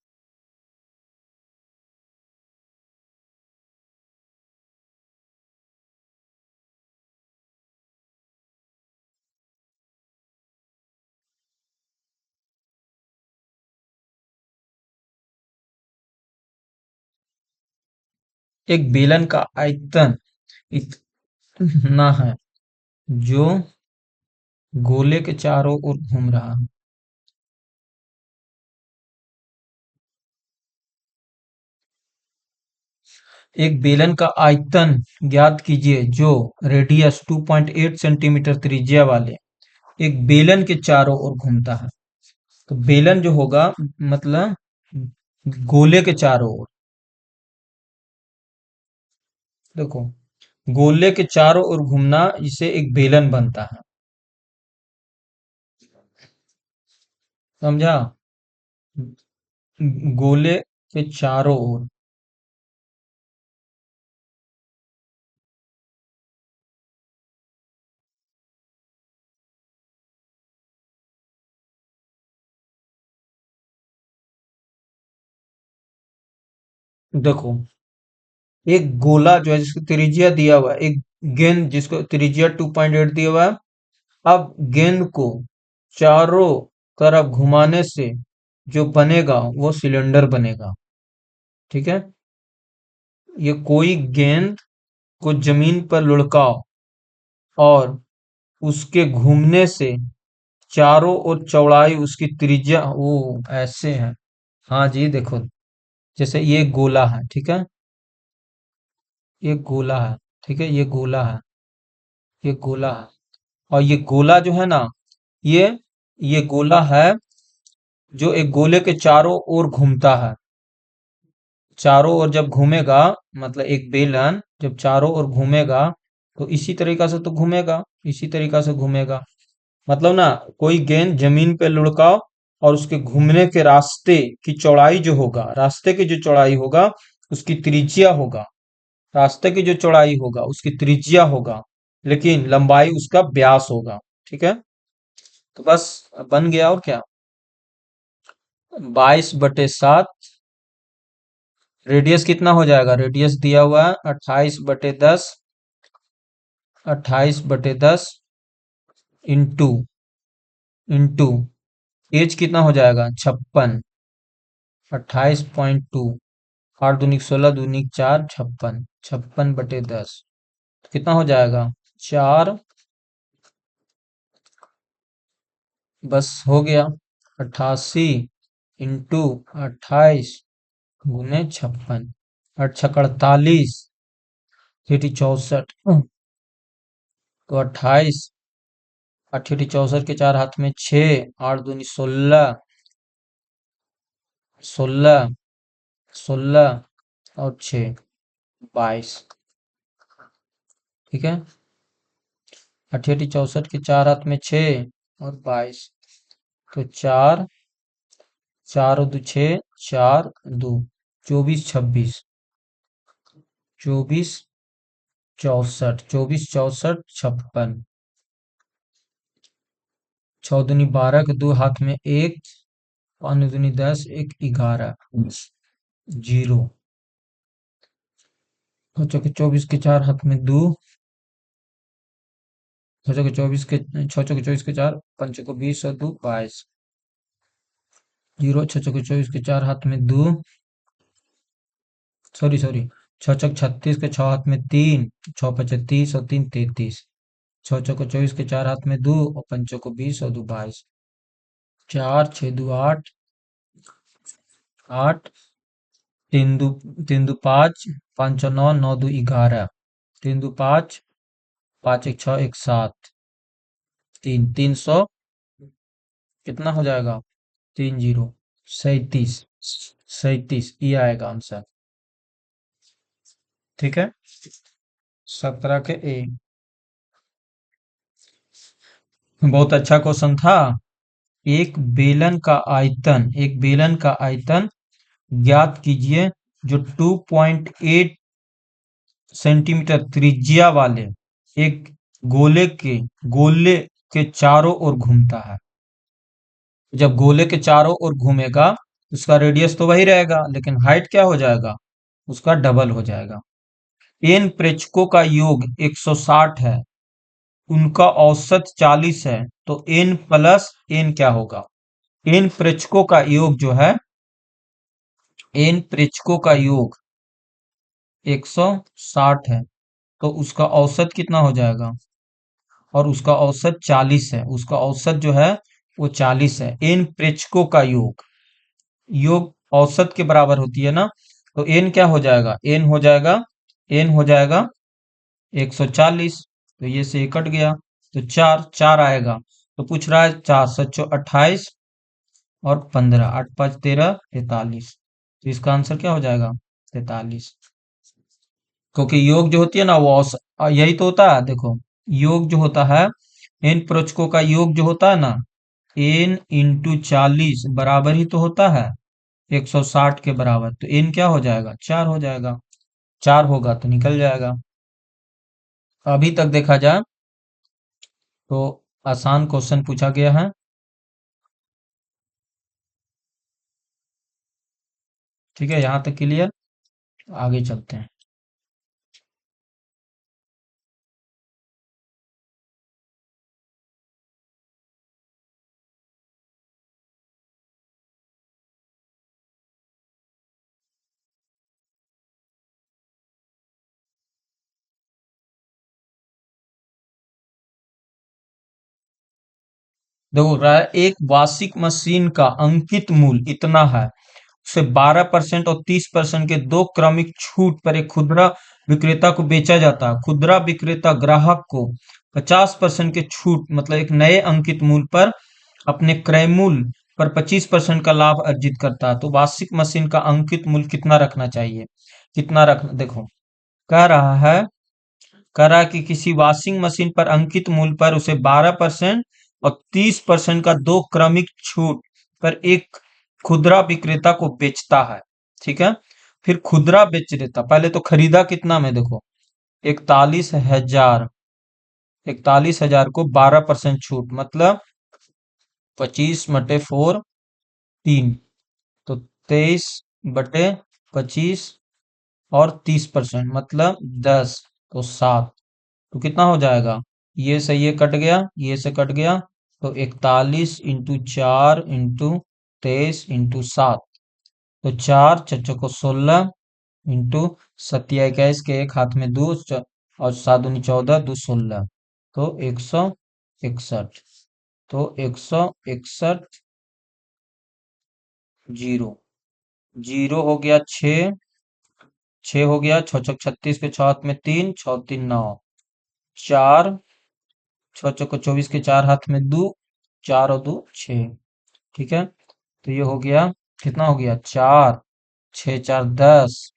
Speaker 1: एक बेलन का आयतन इतना है जो गोले के चारों ओर घूम रहा है। एक बेलन का आयतन ज्ञात कीजिए जो रेडियस 2.8 सेंटीमीटर त्रिज्या वाले एक बेलन के चारों ओर घूमता है। तो बेलन जो होगा, मतलब गोले के चारों ओर, देखो गोले के चारों ओर घूमना, इसे एक बेलन बनता है। समझा, गोले के चारों ओर। देखो एक गोला जो है जिसको त्रिज्या दिया हुआ है, एक गेंद जिसको त्रिज्या 2.8 दिया हुआ है, अब गेंद को चारों तरफ घुमाने से जो बनेगा वो सिलेंडर बनेगा। ठीक है। ये कोई गेंद को जमीन पर लुढ़काओ और उसके घूमने से चारों ओर चौड़ाई उसकी त्रिज्या वो ऐसे है। हाँ जी, देखो जैसे ये गोला है, ठीक है, ये गोला है, ठीक है, ये गोला है, और ये गोला जो है ना, ये ये गोला है जो एक गोले के चारों ओर घूमता है। चारों ओर जब घूमेगा, मतलब एक बेलन जब चारों ओर घूमेगा, तो इसी तरीका से तो घूमेगा, इसी तरीका से घूमेगा। मतलब ना, कोई गेंद जमीन पे लुढ़काओ और उसके घूमने के रास्ते की चौड़ाई जो होगा, रास्ते की जो चौड़ाई होगा उसकी त्रिज्या होगा, रास्ते की जो चौड़ाई होगा उसकी त्रिज्या होगा, लेकिन लंबाई उसका व्यास होगा। ठीक है। तो बस बन गया, और क्या, 22/7। रेडियस कितना हो जाएगा, रेडियस दिया हुआ है 28/10, 28/10 इंटू इंटू एज कितना हो जाएगा 56, 28.2, 8 दूनी 16, 2 दूनी 4, 56, 56/10 कितना हो जाएगा 4। बस हो गया, 88 इंटू 28 गुने 56, 8 छक 48, 64, तो 28, 64 के 4 हाथ में 6, 8 दूनी 16, 16, 16 और 6, 22। ठीक है, 64 के 4 हाथ में 6 और 22, तो 4, 4 और 2 6, 4 2, 24 26, 24 64, 24 64 56, 6 दूनी 12 के 2 हाथ में 1, 5 दूनी 10, 1 11, 0, 6 24 के 4 हाथ में 2, 6 24 के 4, 5 को 20 और 2 22, 0, 6 24 के 4 हाथ में 2, सॉरी, 6 36 के 6 हाथ में 3, 6 35 और 3 33, 6 24 के 4 हाथ में 2 और 5 को 20 और 2 22, 4 6 2 8, 8, 3 2 5, 5 और 9, 9 2 11, 3 2 5, 5 1 6 1 7, 3 300, कितना हो जाएगा? 30, 37, 37 ये आएगा आंसर। ठीक है, 17 के ए। बहुत अच्छा क्वेश्चन था। एक बेलन का आयतन ज्ञात कीजिए जो 2.8 सेंटीमीटर त्रिज्या वाले एक गोले के चारों ओर घूमता है। जब गोले के चारों ओर घूमेगा, उसका रेडियस तो वही रहेगा, लेकिन हाइट क्या हो जाएगा? उसका डबल हो जाएगा। एन प्रेक्षकों का योग 160 है, उनका औसत 40 है, तो एन प्लस एन क्या होगा? एन प्रेक्षकों का योग जो है, एन प्रेक्षकों का योग 160 है, तो उसका औसत कितना हो जाएगा? और उसका औसत 40 है, उसका औसत जो है वो 40 है। एन प्रेक्षकों का योग औसत के बराबर होती है ना, तो एन क्या हो जाएगा? एन हो जाएगा 140, तो ये से ये कट गया, तो 4 4 आएगा। तो पूछ रहा है 4 सचो 28 और 15, 8 5 13, 43, तो इसका आंसर क्या हो जाएगा? 43। क्योंकि योग जो होती है ना वो यही तो होता है। देखो, योग जो होता है, एन प्रोचकों का योग जो होता है ना, एन इंटू 40 बराबर ही तो होता है 160 के बराबर, तो एन क्या हो जाएगा? 4 हो जाएगा। 4 होगा तो निकल जाएगा। अभी तक देखा जाए तो आसान क्वेश्चन पूछा गया है। ठीक है, यहाँ तक क्लियर। आगे चलते हैं। देखो, रहा है एक वाशिंग मशीन का अंकित मूल्य इतना है, उसे 12% और 30% के दो क्रमिक छूट पर एक खुदरा विक्रेता को बेचा जाता है। खुदरा विक्रेता ग्राहक को 50% के छूट मतलब एक नए अंकित मूल्य पर अपने क्रय मूल्य पर 25% का लाभ अर्जित करता है। तो वाशिंग मशीन का अंकित मूल्य कितना रखना चाहिए? कितना रखना, देखो, कह रहा है कि किसी वॉशिंग मशीन पर अंकित मूल्य पर उसे 12% और 30% का दो क्रमिक छूट पर एक खुदरा विक्रेता को बेचता है। ठीक है, फिर खुदरा विक्रेता पहले तो खरीदा कितना में, देखो, 41,000, 41,000 को 12% छूट मतलब 25/4, 3, तो 23/25 और 30% मतलब 10, तो 7, तो कितना हो जाएगा? ये से ये कट गया, ये से कट गया, तो 41 × 4 × 23 × 7, तो 4 4 को 16 इंटू 27 के एक हाथ में 2 और 7 दूनी 14, 2 16, तो 161, तो 161 0, जीरो हो गया 6, 6 हो गया, 6 छक 36 के 6 हाथ में 3, 6 3 9, 4, 6 चौको 24 के 4 हाथ में 2, 4 और 2 6। ठीक है, तो ये हो गया, कितना हो गया 4, 6 4 10,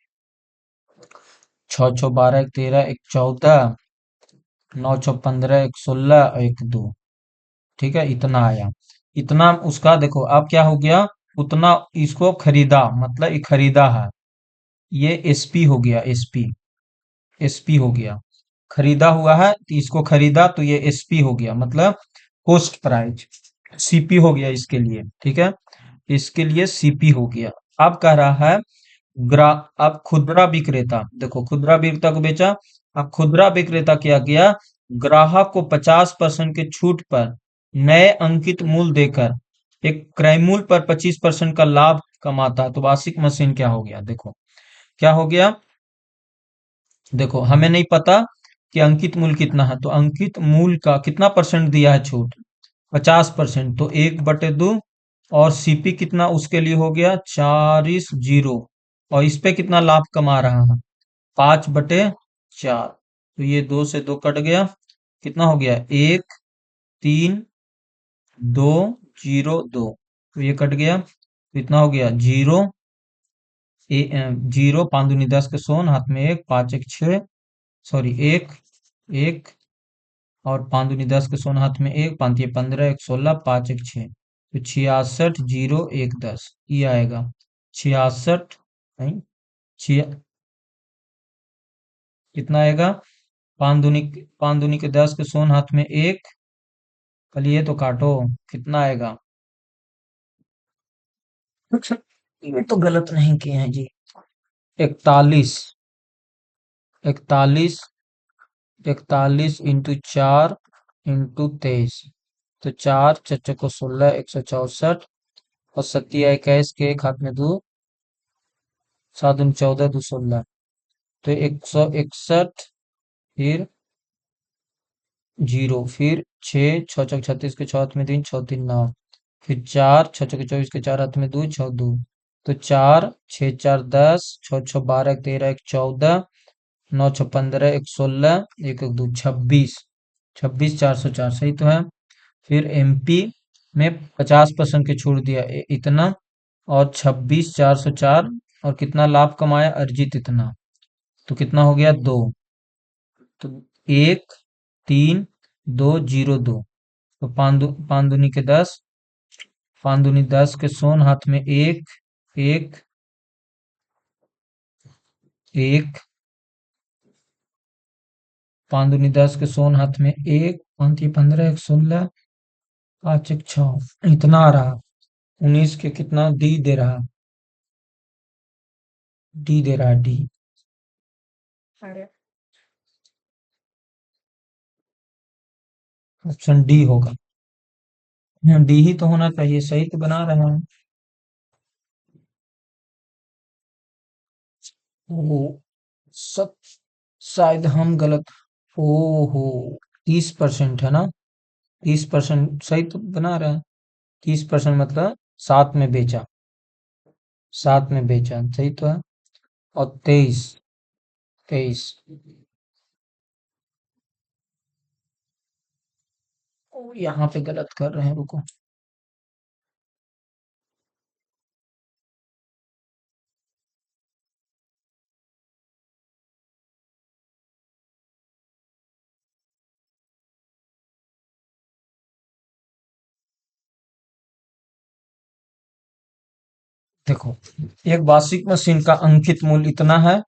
Speaker 1: 6 6 12 1 13 1 14, 9 6 15 1 16 और 1 2। ठीक है, इतना आया। इतना उसका देखो अब क्या हो गया, उतना इसको खरीदा, मतलब ये खरीदा है, ये एसपी हो गया, एसपी, एसपी हो गया, खरीदा हुआ है तो इसको खरीदा तो ये एसपी हो गया, मतलब कॉस्ट प्राइस। सीपी हो गया इसके लिए, ठीक है, इसके लिए सीपी हो गया। अब कह रहा है ग्रा अब खुदरा विक्रेता, देखो खुदरा विक्रेता को बेचा। अब खुदरा विक्रेता क्या किया, ग्राहक को 50% के छूट पर नए अंकित मूल्य देकर एक क्रय मूल्य पर 25% का लाभ कमाता है। तो वार्षिक मशीन क्या हो गया, देखो क्या हो गया, देखो हमें नहीं पता कि अंकित मूल्य कितना है, तो अंकित मूल्य का कितना परसेंट दिया है छूट, 50%, तो 1/2, और सीपी कितना उसके लिए हो गया 40, और इस पे कितना लाभ कमा रहा है 5/4, तो ये 2 से 2 कट गया, कितना हो गया 1 3 2 0 2, तो ये कट गया, तो इतना हो गया 0, 0 5 दूनी 10 के सोन हाथ में 1, 5 1 6, सॉरी 1 1, और 5 दूनी 10 के सोन हाथ में 1, 5 15 1 16, 5 1 6, तो 66 0 1 10, ये आएगा 66, नहीं छिया, कितना आएगा, 5 दूनी के 10 के सोन हाथ में 1, चलिए तो काटो, कितना आएगा, अच्छा, ये तो गलत नहीं किए हैं जी, 41, 41, 41 इंटू 4 इंटू 23, तो 4 4 को 16, 164, और 7 21 के एक हाथ में 2, 7 दूनी 14 2 16, तो 161, फिर 0, फिर 6 6 चौक 36 के 6 हाथ में 3, 6 3 9, फिर 4 6 चौक 24 के 4 हाथ में 2, 6 2, तो 4 6 4 10, 6 6 12 1 13 1 14, 9 6 15 1 16, 1 1 2 26, 26 404, सही तो है। फिर एमपी में 50% की छूट दिया, इतना, और 26 404, और कितना लाभ कमाया अर्जित इतना, तो कितना हो गया 2, तो 1 3 2 0 2, तो 5 दूनी के 10, 5 दूनी 10 के सोन हाथ में 1 1 1, 5 दूनी 10 के सोन हाथ में 1, 5 15 1 16, 5 1 6, इतना आ रहा, 19 के कितना डी दे रहा, डी दे रहा, डी, ऑप्शन डी होगा, डी ही तो होना चाहिए, सही तो बना रहे हैं। ओ सब, शायद हम गलत, ओहो 30% है ना, 30% सही तो बना रहे हैं, 30% मतलब सात में बेचा, सात में बेचा सही तो है, और 23, 23, यहाँ पे गलत कर रहे हैं, रुको, देखो एक वार्षिक मशीन का अंकित मूल्य इतना है,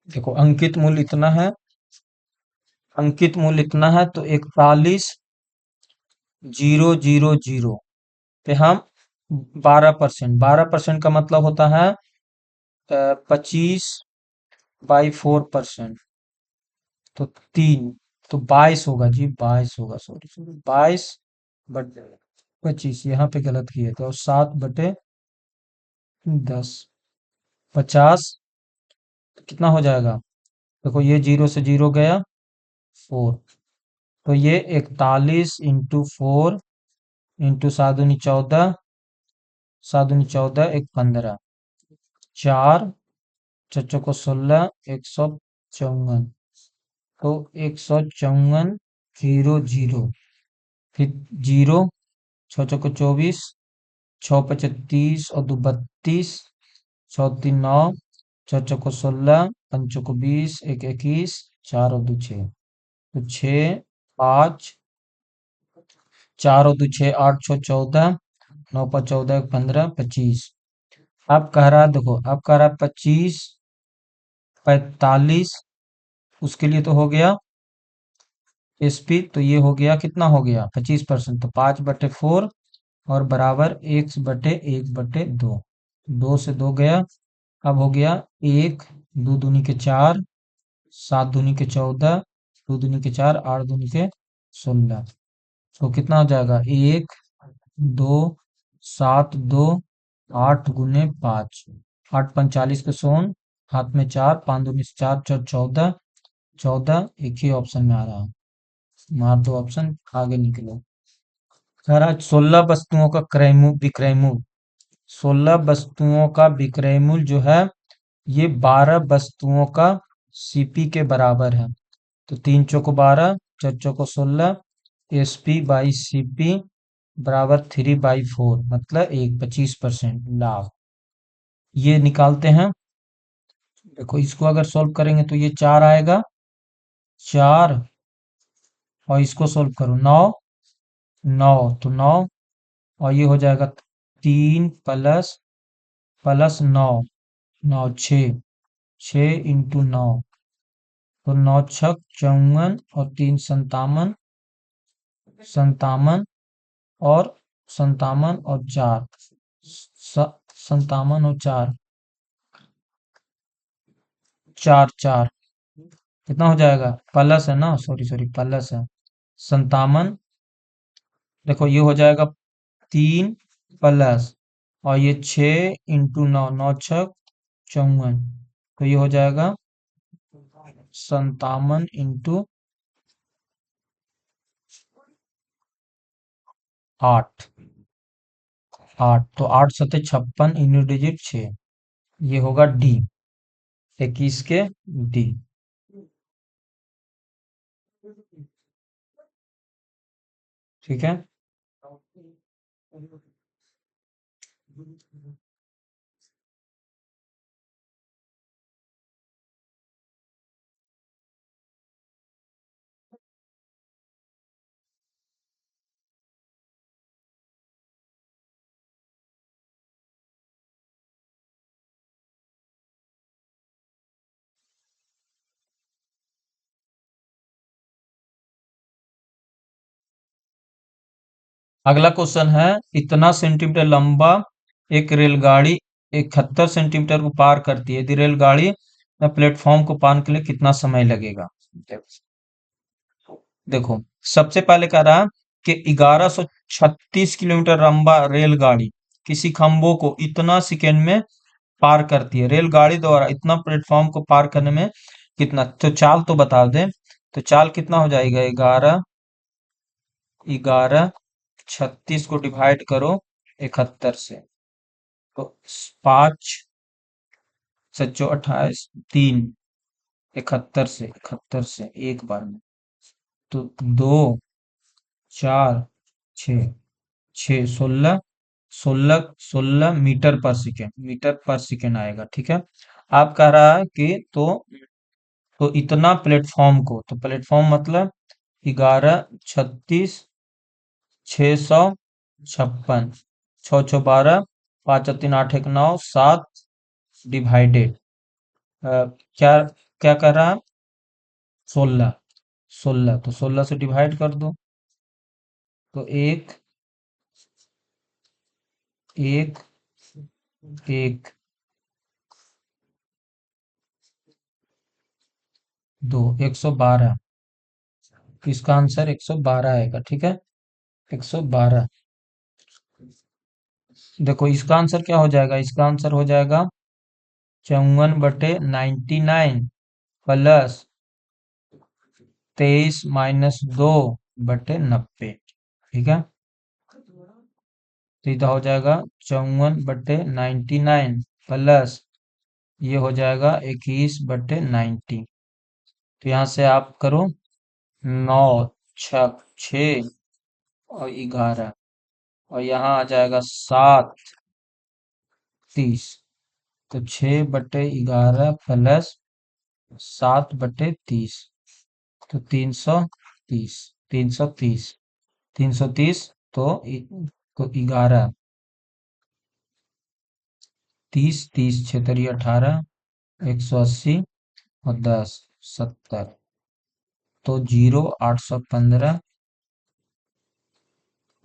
Speaker 1: देखो अंकित मूल्य इतना है, अंकित मूल्य इतना है, तो 41,000 पे हम 12%, का मतलब होता है 25/4%, तो 3, तो 22 होगा जी, 22 होगा, सॉरी सॉरी, 22/25, यहाँ पे गलत किए थे, और 7/10, 50, कितना हो जाएगा, देखो ये 0 से 0 गया 4, तो ये 41 इंटू 4 इंटू 7 दूनी 14, सात दूनी 14, एक 15, चार, चौचो को 16, 154। तो 154, जीरो जीरो, फिर जीरो, छः चौको 24, छः पचे 30 और दो 32, छः तीन 9, छः चौको 16, पंचों को 20, एक 21, चार और दो 6, तो 6, 5, चार और दो 6, 8 छः 14, 9 पाँच 14, 15, 25। अब कह रहा है, देखो अब कह रहा है 25, 45, उसके लिए तो हो गया एसपी, तो ये हो गया, कितना हो गया 25%, तो 5/4 और बराबर 1/1/2, 2 से 2 गया। अब हो गया एक, दो दूनी के 4, सात दूनी के 14, दो दूनी के 4, आठ दूनी के 16, तो कितना हो जाएगा, एक, दो, सात, दो, 8 × 5, 8 × 45 के 100, हाथ में 4, 5 दूनी से 4, 14, 14, एक ही ऑप्शन में आ रहा है, मार दो ऑप्शन आगे निकलो। कह रहा है 16 वस्तुओं का विक्रय मूल्य, 16 वस्तुओं का विक्रय मूल्य जो है ये 12 वस्तुओं का सीपी के बराबर है। तो 3 चौको 12, 4 चौको 16, एसपी बाई सीपी बराबर 3/4, मतलब एक 25% लाभ। ये निकालते हैं। देखो इसको अगर सॉल्व करेंगे तो ये 4 आएगा, 4, और इसको सोल्व करो 9, 9 तो 9, और ये हो जाएगा 3 प्लस 9, 9 6, 6 × 9, तो 9 छक 54 और 3 57, 57 और 57 और 4, 57 और 4, 4 4, कितना हो जाएगा, प्लस है ना, सॉरी सॉरी प्लस है 57। देखो ये हो जाएगा 3 प्लस, और ये 6 × 9, 9 छक 54, तो ये हो जाएगा 57 × 8, 8, तो 8 × 7 = 56, यूनिट डिजिट 6, ये होगा डी, 21 के डी। ठीक है। अगला क्वेश्चन है, इतना सेंटीमीटर लंबा एक रेलगाड़ी 71 सेंटीमीटर को पार करती है, यदि रेलगाड़ी प्लेटफॉर्म को पार के लिए कितना समय लगेगा। देखो सबसे पहले कह रहा कि 1136 किलोमीटर लंबा रेलगाड़ी किसी खंभों को इतना सेकेंड में पार करती है, रेलगाड़ी द्वारा इतना प्लेटफॉर्म को पार करने में कितना, तो चाल तो बता दें, तो चाल कितना हो जाएगा, 11 36 को डिवाइड करो 71 से, तो 5 सच्चो 28, 3, 71 से एक बार में, तो 2, 4, 6, 6, 16, 16, 16 मीटर पर सेकेंड आएगा। ठीक है। आप कह रहा है कि तो इतना प्लेटफॉर्म को, तो प्लेटफॉर्म मतलब 11 36, 656, 6 6 12, 5 3 8 1 9, 7 डिवाइडेड, क्या क्या कर रहा है, 16, 16, तो 16 से डिवाइड कर दो, तो एक, एक, एक, दो, 112, इसका आंसर 112 आएगा। ठीक है, 112। देखो इसका आंसर क्या हो जाएगा, इसका आंसर हो जाएगा 54/99 प्लस 23 - 2/90। ठीक है। तो इधर हो जाएगा 54/99 प्लस ये हो जाएगा 21/90। तो यहाँ से आप करो 9 छक 6 और 11 और यहाँ आ जाएगा 7 30। तो 6/11 प्लस 7/30 तो 330। 330 330 तो 11 30 30 6 18 180 और 10 70 तो 0 815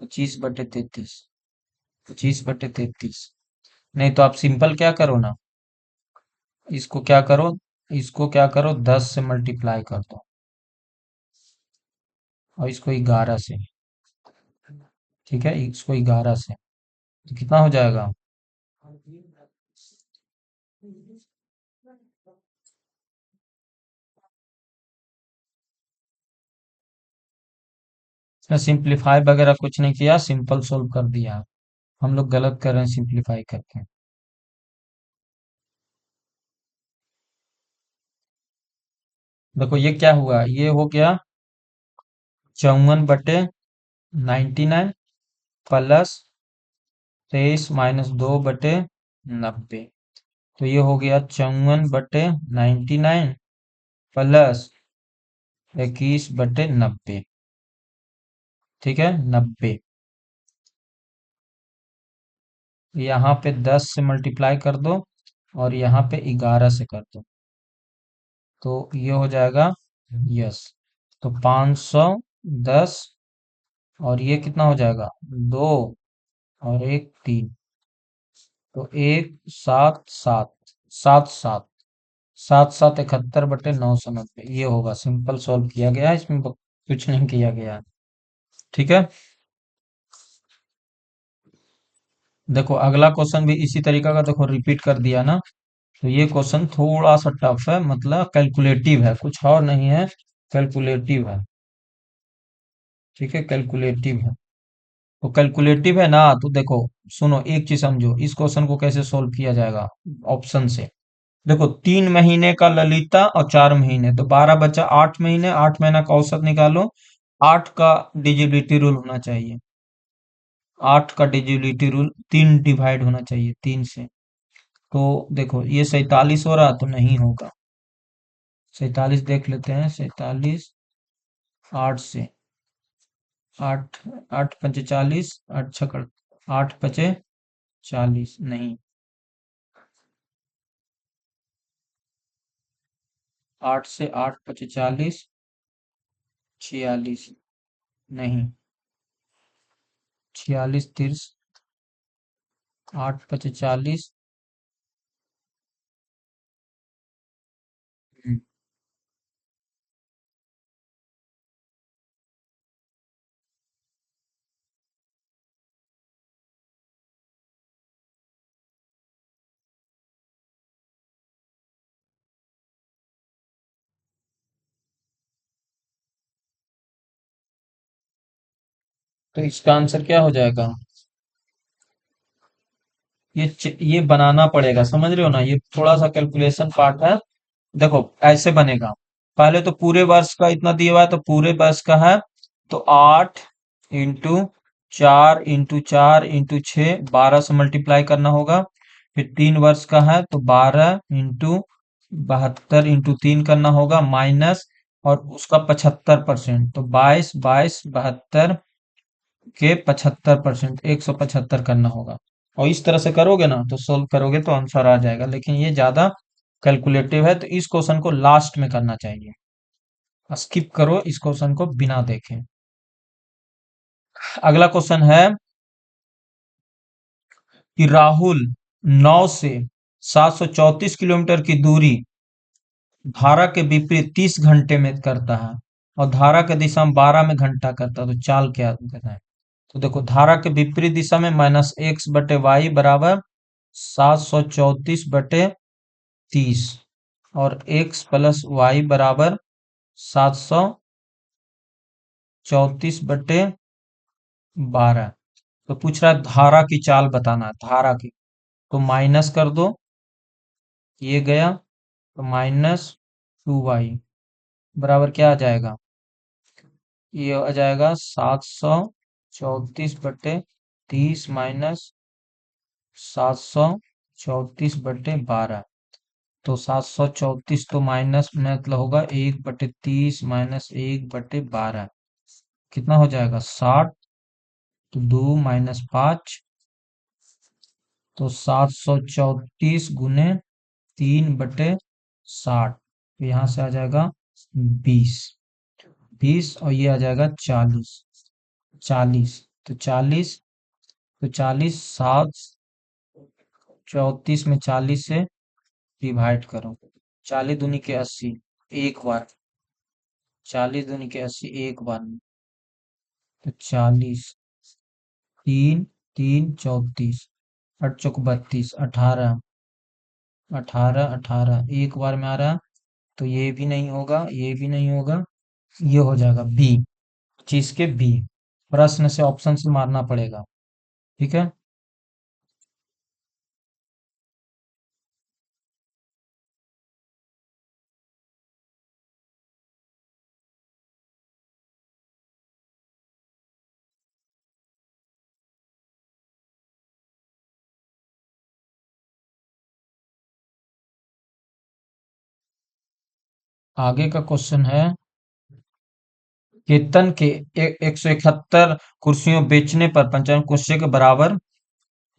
Speaker 1: 25/33। 25/33 नहीं तो आप सिंपल क्या करो ना, इसको क्या करो, इसको क्या करो 10 से मल्टीप्लाई कर दो और इसको 11 से। ठीक है, इसको 11 से तो कितना हो जाएगा? इसमें सिंप्लीफाई वगैरह कुछ नहीं किया, सिंपल सोल्व कर दिया। हम लोग गलत कर रहे हैं सिंप्लीफाई करके। देखो ये क्या हुआ, ये हो गया 54/99 प्लस 23 - 2/90। तो ये हो गया 54/99 प्लस 21/90। ठीक है, 90। यहाँ पे 10 से मल्टीप्लाई कर दो और यहाँ पे 11 से कर दो तो ये हो जाएगा यस। तो 510 और ये कितना हो जाएगा 2 और 1 3। तो 1 7 7 7 7 7 7 71/990 ये होगा। सिंपल सॉल्व किया गया है, इसमें कुछ नहीं किया गया है। ठीक है, देखो अगला क्वेश्चन भी इसी तरीका का, देखो रिपीट कर दिया ना। तो ये क्वेश्चन थोड़ा सा टफ है, मतलब कैलकुलेटिव है, कुछ और नहीं है, कैलकुलेटिव है। ठीक है, कैलकुलेटिव है। तो कैलकुलेटिव है ना, तो देखो सुनो एक चीज समझो, इस क्वेश्चन को कैसे सोल्व किया जाएगा ऑप्शन से। देखो 3 महीने का ललिता और 4 महीने, तो 12 बच्चा 8 महीने, 8 महीना का औसत निकालो। 8 का डिजिबिलिटी रूल होना चाहिए। 8 का डिजिबिलिटी रूल 3 डिवाइड होना चाहिए 3 से। तो देखो ये 47 हो रहा तो नहीं होगा। 47 देख लेते हैं, 47 8 से, 8 8 × 5 = 40, 8 × 6 = 8 × 5 = 40 नहीं। 8 से 8 × 5 = 40, 46 नहीं। 46 30 8 × 5 = 40। तो इसका आंसर क्या हो जाएगा? ये बनाना पड़ेगा, समझ रहे हो ना, ये थोड़ा सा कैलकुलेशन पार्ट है। देखो ऐसे बनेगा, पहले तो पूरे वर्ष का इतना दिया हुआ है, तो पूरे वर्ष का है तो 8 × 4 × 4 × 6 12 से मल्टीप्लाई करना होगा। फिर 3 वर्ष का है तो 12 × 72 × 3 करना होगा माइनस, और उसका 75%, तो 22 22 72 के 75%, 175 करना होगा। और इस तरह से करोगे ना तो सोल्व करोगे तो आंसर आ जाएगा, लेकिन ये ज्यादा कैलकुलेटिव है तो इस क्वेश्चन को लास्ट में करना चाहिए। स्किप करो इस क्वेश्चन को बिना देखे। अगला क्वेश्चन है कि राहुल 9 से 734 किलोमीटर की दूरी धारा के विपरीत 30 घंटे में करता है और धारा के दिशा में 12 में घंटा करता है, तो चाल क्या करना है? तो देखो धारा के विपरीत दिशा में -x/y बराबर 734/30 और x + y बराबर 734/12। तो पूछ रहा है धारा की चाल बताना है, धारा की। तो माइनस कर दो, ये गया, तो -2y बराबर क्या आ जाएगा? ये आ जाएगा 734/30 -734/12। तो 734 तो माइनस मतलब होगा 1/30 -1/12, कितना हो जाएगा? 60। तो 2 -5, तो 734 × 3/60, तो यहाँ से आ जाएगा 20। 20 और ये आ जाएगा 40। 40 तो 40, तो 40 734 में 40 से डिवाइड करो। 40 दूनी के 80, एक बार। 40 दूनी के 80 एक बार में। तो 40, 3 3 34, 8 चौक 32, 18 18 18 एक बार में आ रहा है। तो ये भी नहीं होगा, ये भी नहीं होगा, ये हो जाएगा बी। चीज के बी, प्रश्न से ऑप्शन से मारना पड़ेगा। ठीक है, आगे का क्वेश्चन है, केतन के 171 कुर्सियों बेचने पर 55 कुर्सी के बराबर,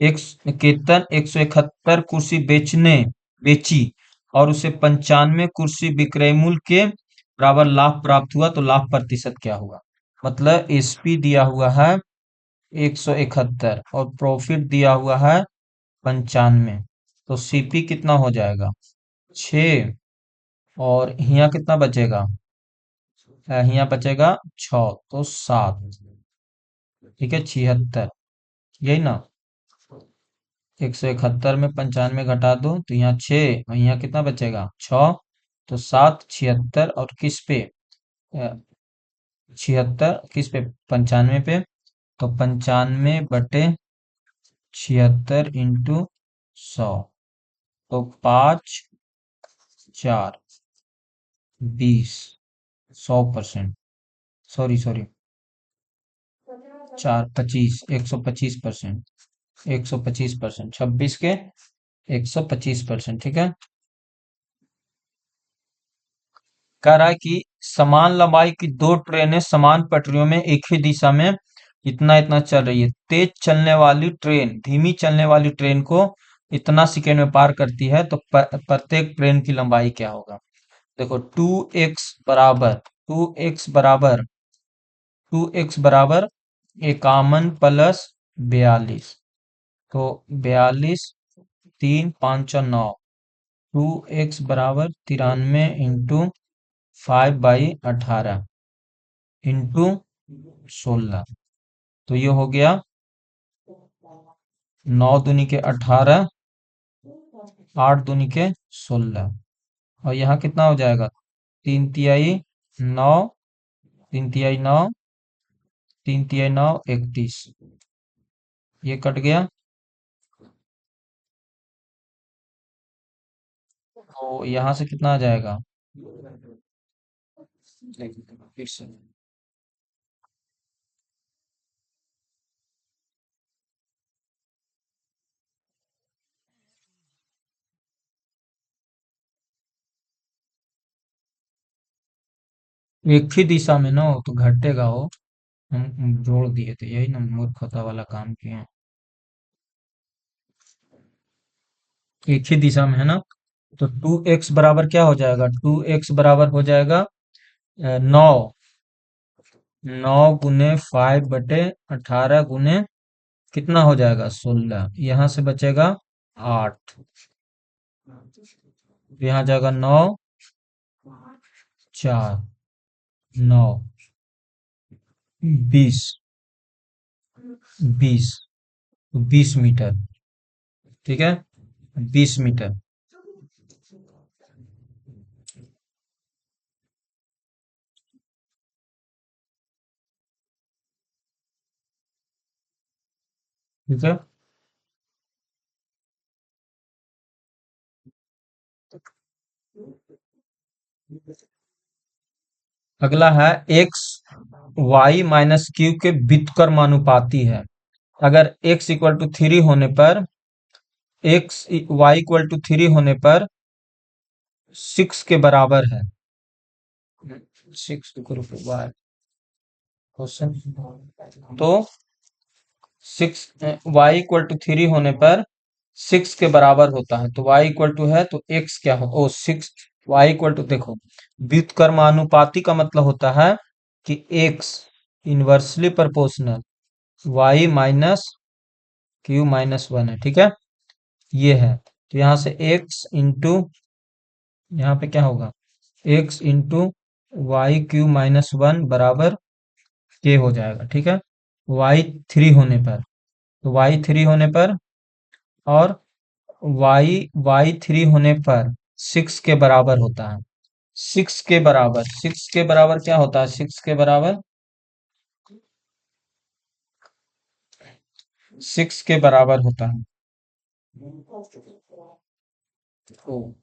Speaker 1: एक केतन 171 कुर्सी बेची और उसे 95 कुर्सी विक्रय मूल्य के बराबर लाभ प्राप्त हुआ, तो लाभ प्रतिशत क्या हुआ? मतलब एसपी दिया हुआ है 171 और प्रॉफिट दिया हुआ है 95, तो सीपी कितना हो जाएगा? 6। और यहाँ कितना बचेगा? यहाँ बचेगा 6, तो 7। ठीक है, 76, यही ना? 171 में 95 घटा दो, तो यहाँ 6 और यहाँ कितना बचेगा? 6, तो 7 76 और किस पे? 76 किस पे? 95 पे। तो 95/76 × 100, तो 5 4 20, 100%। Sorry sorry, 4 25, 125%। 125%, 26 के 125%। ठीक है, कह रहा है कि समान लंबाई की दो ट्रेनें समान पटरियों में एक ही दिशा में इतना इतना चल रही है। तेज चलने वाली ट्रेन धीमी चलने वाली ट्रेन को इतना सेकेंड में पार करती है, तो प्रत्येक ट्रेन की लंबाई क्या होगा? देखो, 2x बराबर 51 + 42, तो 42, 3 5 और 9, 2x बराबर 93 इंटू 5/18 इंटू 16, तो ये हो गया 9 दूनी के 18, 8 दूनी के 16, और यहाँ कितना हो जाएगा? 3 तिहाई 9, 3 तिहाई 9, 3 तिहाई 9, 31, ये कट गया। तो यहाँ से कितना आ जाएगा? फिर से एक ही दिशा में ना हो तो घटेगा हो, हम जोड़ दिए थे, यही ना मूर्खता वाला काम किए हैं। एक ही दिशा में है ना, तो 2x बराबर क्या हो जाएगा? 2x बराबर हो जाएगा 9। 9 × 5/18 कितना हो जाएगा? 16, यहाँ से बचेगा 8, यहाँ जाएगा 9 4 9 20, 20, 20 मीटर। ठीक है, 20 मीटर। ठीक है। अगला है एक्स वाई माइनस क्यू के व्युत्क्रमानुपाती है। अगर x इक्वल टू थ्री होने पर x y equal to three होने पर सिक्स के बराबर है। Six equal to y question, तो six y equal to three होने पर सिक्स के बराबर होता है, तो y इक्वल टू है तो x क्या हो, ओ सिक्स, y इक्वल टू देखो, व्युत्क्रमानुपाती का मतलब होता है कि x inversely proportional y minus Q minus one है, ठीक है। ये है, तो यहाँ से x इंटू, यहाँ पे क्या होगा, x into Y Q minus one बराबर k हो जाएगा, ठीक है। y थ्री होने पर, तो y थ्री होने पर और वाई थ्री होने पर सिक्स के बराबर होता है। सिक्स के बराबर क्या होता है, सिक्स के बराबर, सिक्स के बराबर होता है, ओ,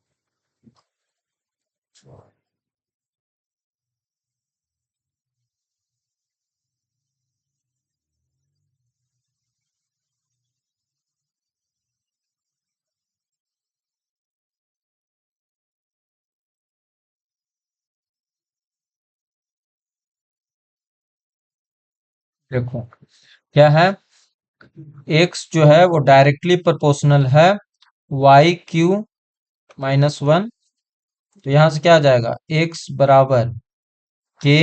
Speaker 1: देखो क्या है, एक्स जो है वो डायरेक्टली प्रोपोर्शनल है वाई क्यू माइनस वन, तो यहां से क्या आ जाएगा, एक्स बराबर के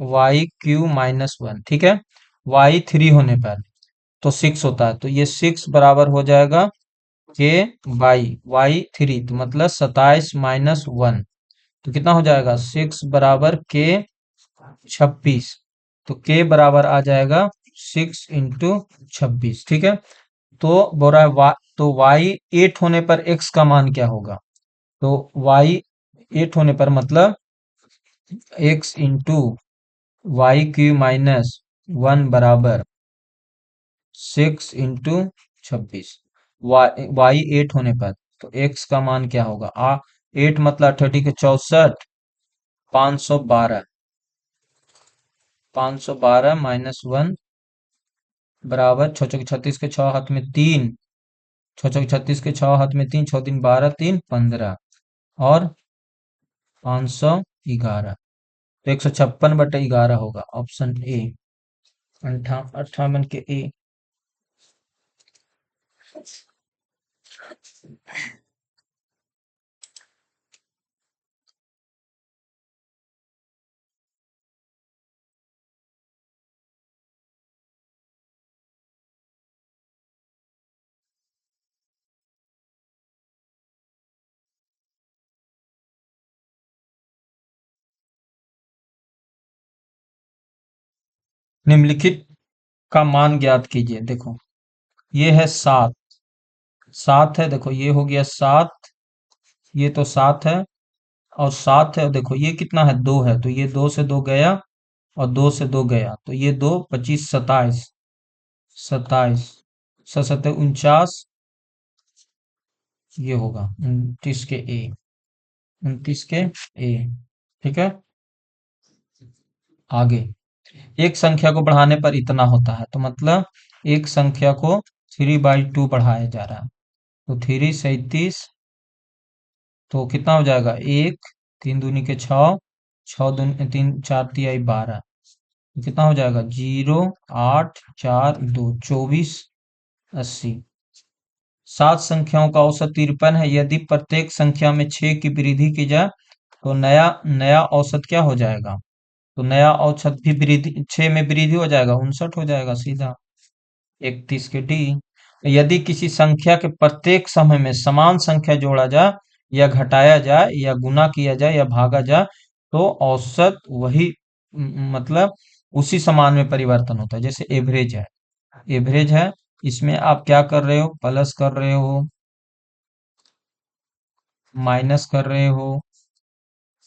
Speaker 1: वाई क्यू माइनस वन, ठीक है। वाई थ्री होने पर तो सिक्स होता है, तो ये सिक्स बराबर हो जाएगा के वाई थ्री, तो मतलब 27 माइनस वन, तो कितना हो जाएगा, सिक्स बराबर के 26, तो के बराबर आ जाएगा सिक्स इंटू 26, ठीक है। तो बोल रहा है तो वाई एट होने पर एक्स का मान क्या होगा, तो वाई एट होने पर मतलब X into Y Q minus one बराबर सिक्स इंटू 26, वाई एट होने पर, तो एक्स का मान क्या होगा, एट मतलब 30 के 64, 512, 512 माइनस वन बराबर, छः चौके 36 के 6 हाथ में तीन, 6 चौके 36 के 6 हाथ में तीन, 6 दिन 12, 3 15 और 511, तो 156/11 होगा, ऑप्शन ए, 58 के ए। निम्नलिखित का मान ज्ञात कीजिए, देखो ये है सात, सात है, देखो ये हो गया सात, ये तो सात है और सात है, देखो ये कितना है, दो है, तो ये दो से दो गया और दो से दो गया, तो ये दो 25, 27, 27, सतह 49, ये होगा 29 के ए, 29 के ए, ठीक है। आगे, एक संख्या को बढ़ाने पर इतना होता है, तो मतलब एक संख्या को 3/2 बढ़ाया जा रहा है, तो 3 37, तो कितना हो जाएगा, एक, तीन दूनी के छः, छः दूनी तीन, चार तिहाई 12, कितना हो जाएगा, 0, 8, 4, 2, 24, 80। सात संख्याओं का औसत 53 है, यदि प्रत्येक संख्या में 6 की वृद्धि की जाए तो नया नया औसत क्या हो जाएगा, तो नया औसत भी वृद्धि, 6 में वृद्धि हो जाएगा, 59 हो जाएगा सीधा, 31 के डी। यदि किसी संख्या के प्रत्येक समय में समान संख्या जोड़ा जाए या घटाया जाए या गुना किया जाए या भागा जाए तो औसत वही, मतलब उसी समान में परिवर्तन होता है, जैसे एवरेज है, एवरेज है, इसमें आप क्या कर रहे हो, प्लस कर रहे हो, माइनस कर रहे हो,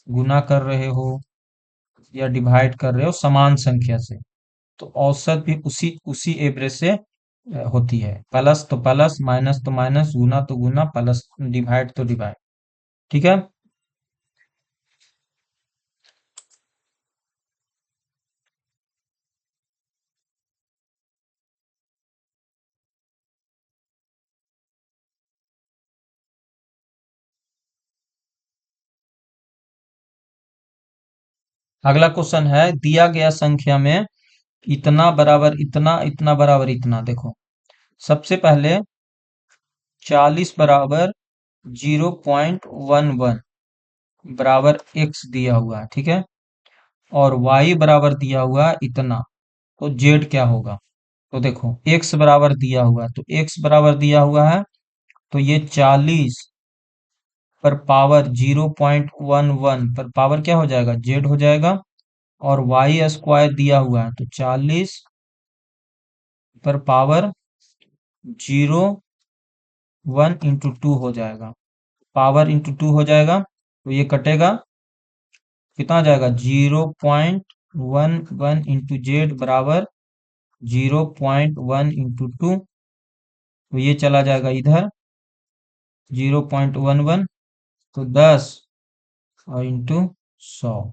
Speaker 1: गुना कर रहे हो या डिवाइड कर रहे हो समान संख्या से, तो औसत भी उसी उसी एवरेज से होती है। प्लस तो प्लस, माइनस तो माइनस, गुना तो गुना, प्लस डिवाइड तो डिवाइड। ठीक है। अगला क्वेश्चन है, दिया गया संख्या में इतना बराबर इतना, इतना बराबर इतना। देखो, सबसे पहले 40 बराबर 0.11 बराबर x दिया हुआ है, ठीक है। और y बराबर दिया हुआ है इतना, तो z क्या होगा? तो देखो, x बराबर दिया हुआ है, तो x बराबर दिया हुआ है, तो ये 40 पर पावर 0.11 पर पावर क्या हो जाएगा? z हो जाएगा। और वाई स्क्वायर दिया हुआ है, तो 40 पर पावर 0.1 into 2 हो जाएगा। पावर इंटू 2 हो जाएगा, तो ये कटेगा, कितना आ जाएगा? 0.11 इंटू जेड बराबर 0.1 into 2। तो ये चला जाएगा इधर 0.11, तो 10 और इंटू 100,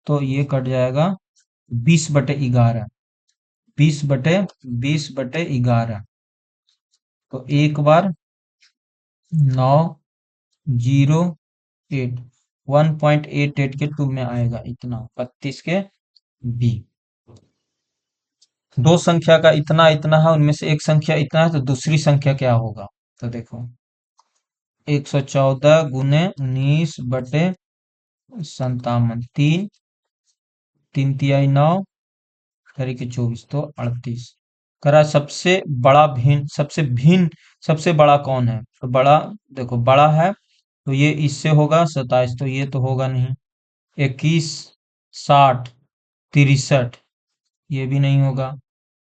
Speaker 1: तो ये कट जाएगा 20/11। 20/11। तो एक बार 908, 1.88 के 2 में आएगा इतना, 32 के बी। दो संख्या का इतना इतना है, उनमें से एक संख्या इतना है, तो दूसरी संख्या क्या होगा? तो देखो, 114 गुने 19/57, तीन, तीन तिहाई 9, तरीके 24, तो 38 करा। सबसे बड़ा कौन है? तो बड़ा, देखो बड़ा है, तो ये इससे होगा 27, तो ये तो होगा नहीं। 21, 60, 63, ये भी नहीं होगा।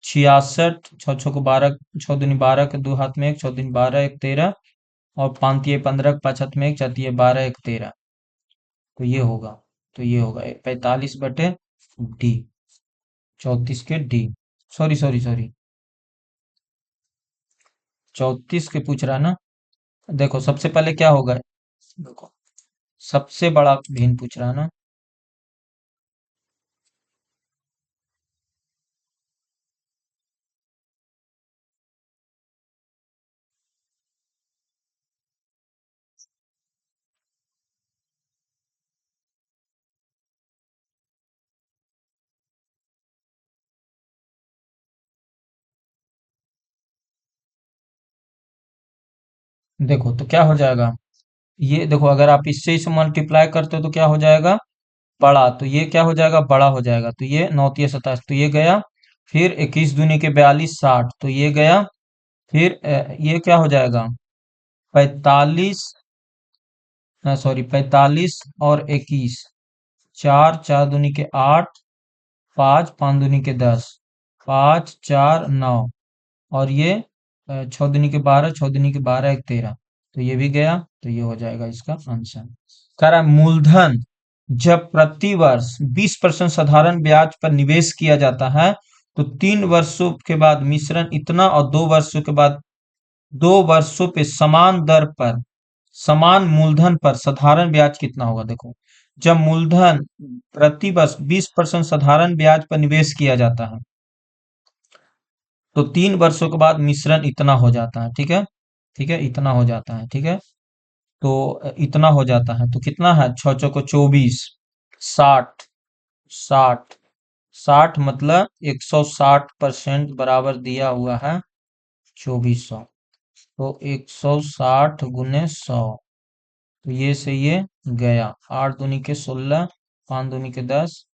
Speaker 1: 66, छो छो को 12, छो दूनी 12 के दो हाथ में एक, छो दूनी 12, एक 13, और पांतिये 15, पांच हाथ में एक, चतिये 12, एक 13, तो ये होगा। तो ये होगा 45/डी, 34 के डी। सॉरी सॉरी सॉरी, 34 के पूछ रहा है ना। देखो, सबसे पहले क्या होगा? देखो, सबसे बड़ा भिन्न पूछ रहा है ना। देखो, तो क्या हो जाएगा? ये देखो, अगर आप इससे इसे मल्टीप्लाई करते हो तो क्या हो जाएगा? बड़ा, तो ये क्या हो जाएगा? बड़ा हो जाएगा। तो ये 9 × 27, तो ये गया। फिर 21 दूनी के 42, 60, तो ये गया। फिर ये क्या हो जाएगा? 45, सॉरी 45 और 21, चार, चार दूनी के 8, पाँच, पाँच दूनी के 10, 5, 4, 9, और ये 6 दूनी के 12, 6 दूनी के 12, एक 13, तो ये भी गया। तो ये हो जाएगा इसका आंसर। कह रहा है, मूलधन जब प्रति वर्ष 20% साधारण ब्याज पर निवेश किया जाता है, तो 3 वर्षों के बाद मिश्रण इतना, और 2 वर्षों के बाद 2 वर्षों पे समान दर पर समान मूलधन पर साधारण ब्याज कितना होगा? देखो, जब मूलधन प्रति वर्ष 20% साधारण ब्याज पर निवेश किया जाता है, तो 3 वर्षों के बाद मिश्रण इतना हो जाता है। ठीक है, ठीक है, इतना हो जाता है। ठीक है, तो इतना हो जाता है, तो कितना है? 6 × 4 = 24, 60, 60, 60 मतलब 160% बराबर दिया हुआ है 2400। तो 160 गुने 100, तो ये से ये गया। 8 दूनी के 16, 5 दूनी के 10,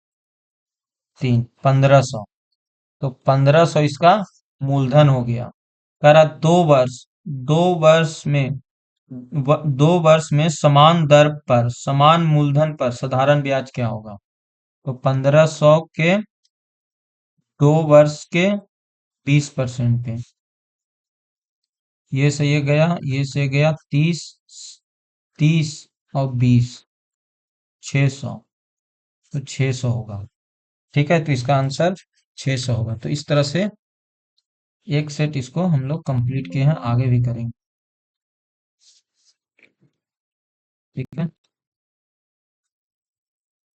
Speaker 1: 3, 1500। तो 1500 इसका मूलधन हो गया। कह रहा, 2 वर्ष, 2 वर्ष में 2 वर्ष में समान दर पर समान मूलधन पर साधारण ब्याज क्या होगा? तो 1500 के 2 वर्ष के 20% पे, ये से ये गया, ये से गया 30, 30 और 20, 600, तो 600 होगा। ठीक है, तो इसका आंसर 600 होगा। तो इस तरह से एक सेट इसको हम लोग कंप्लीट किए हैं, आगे भी करेंगे। ठीक है।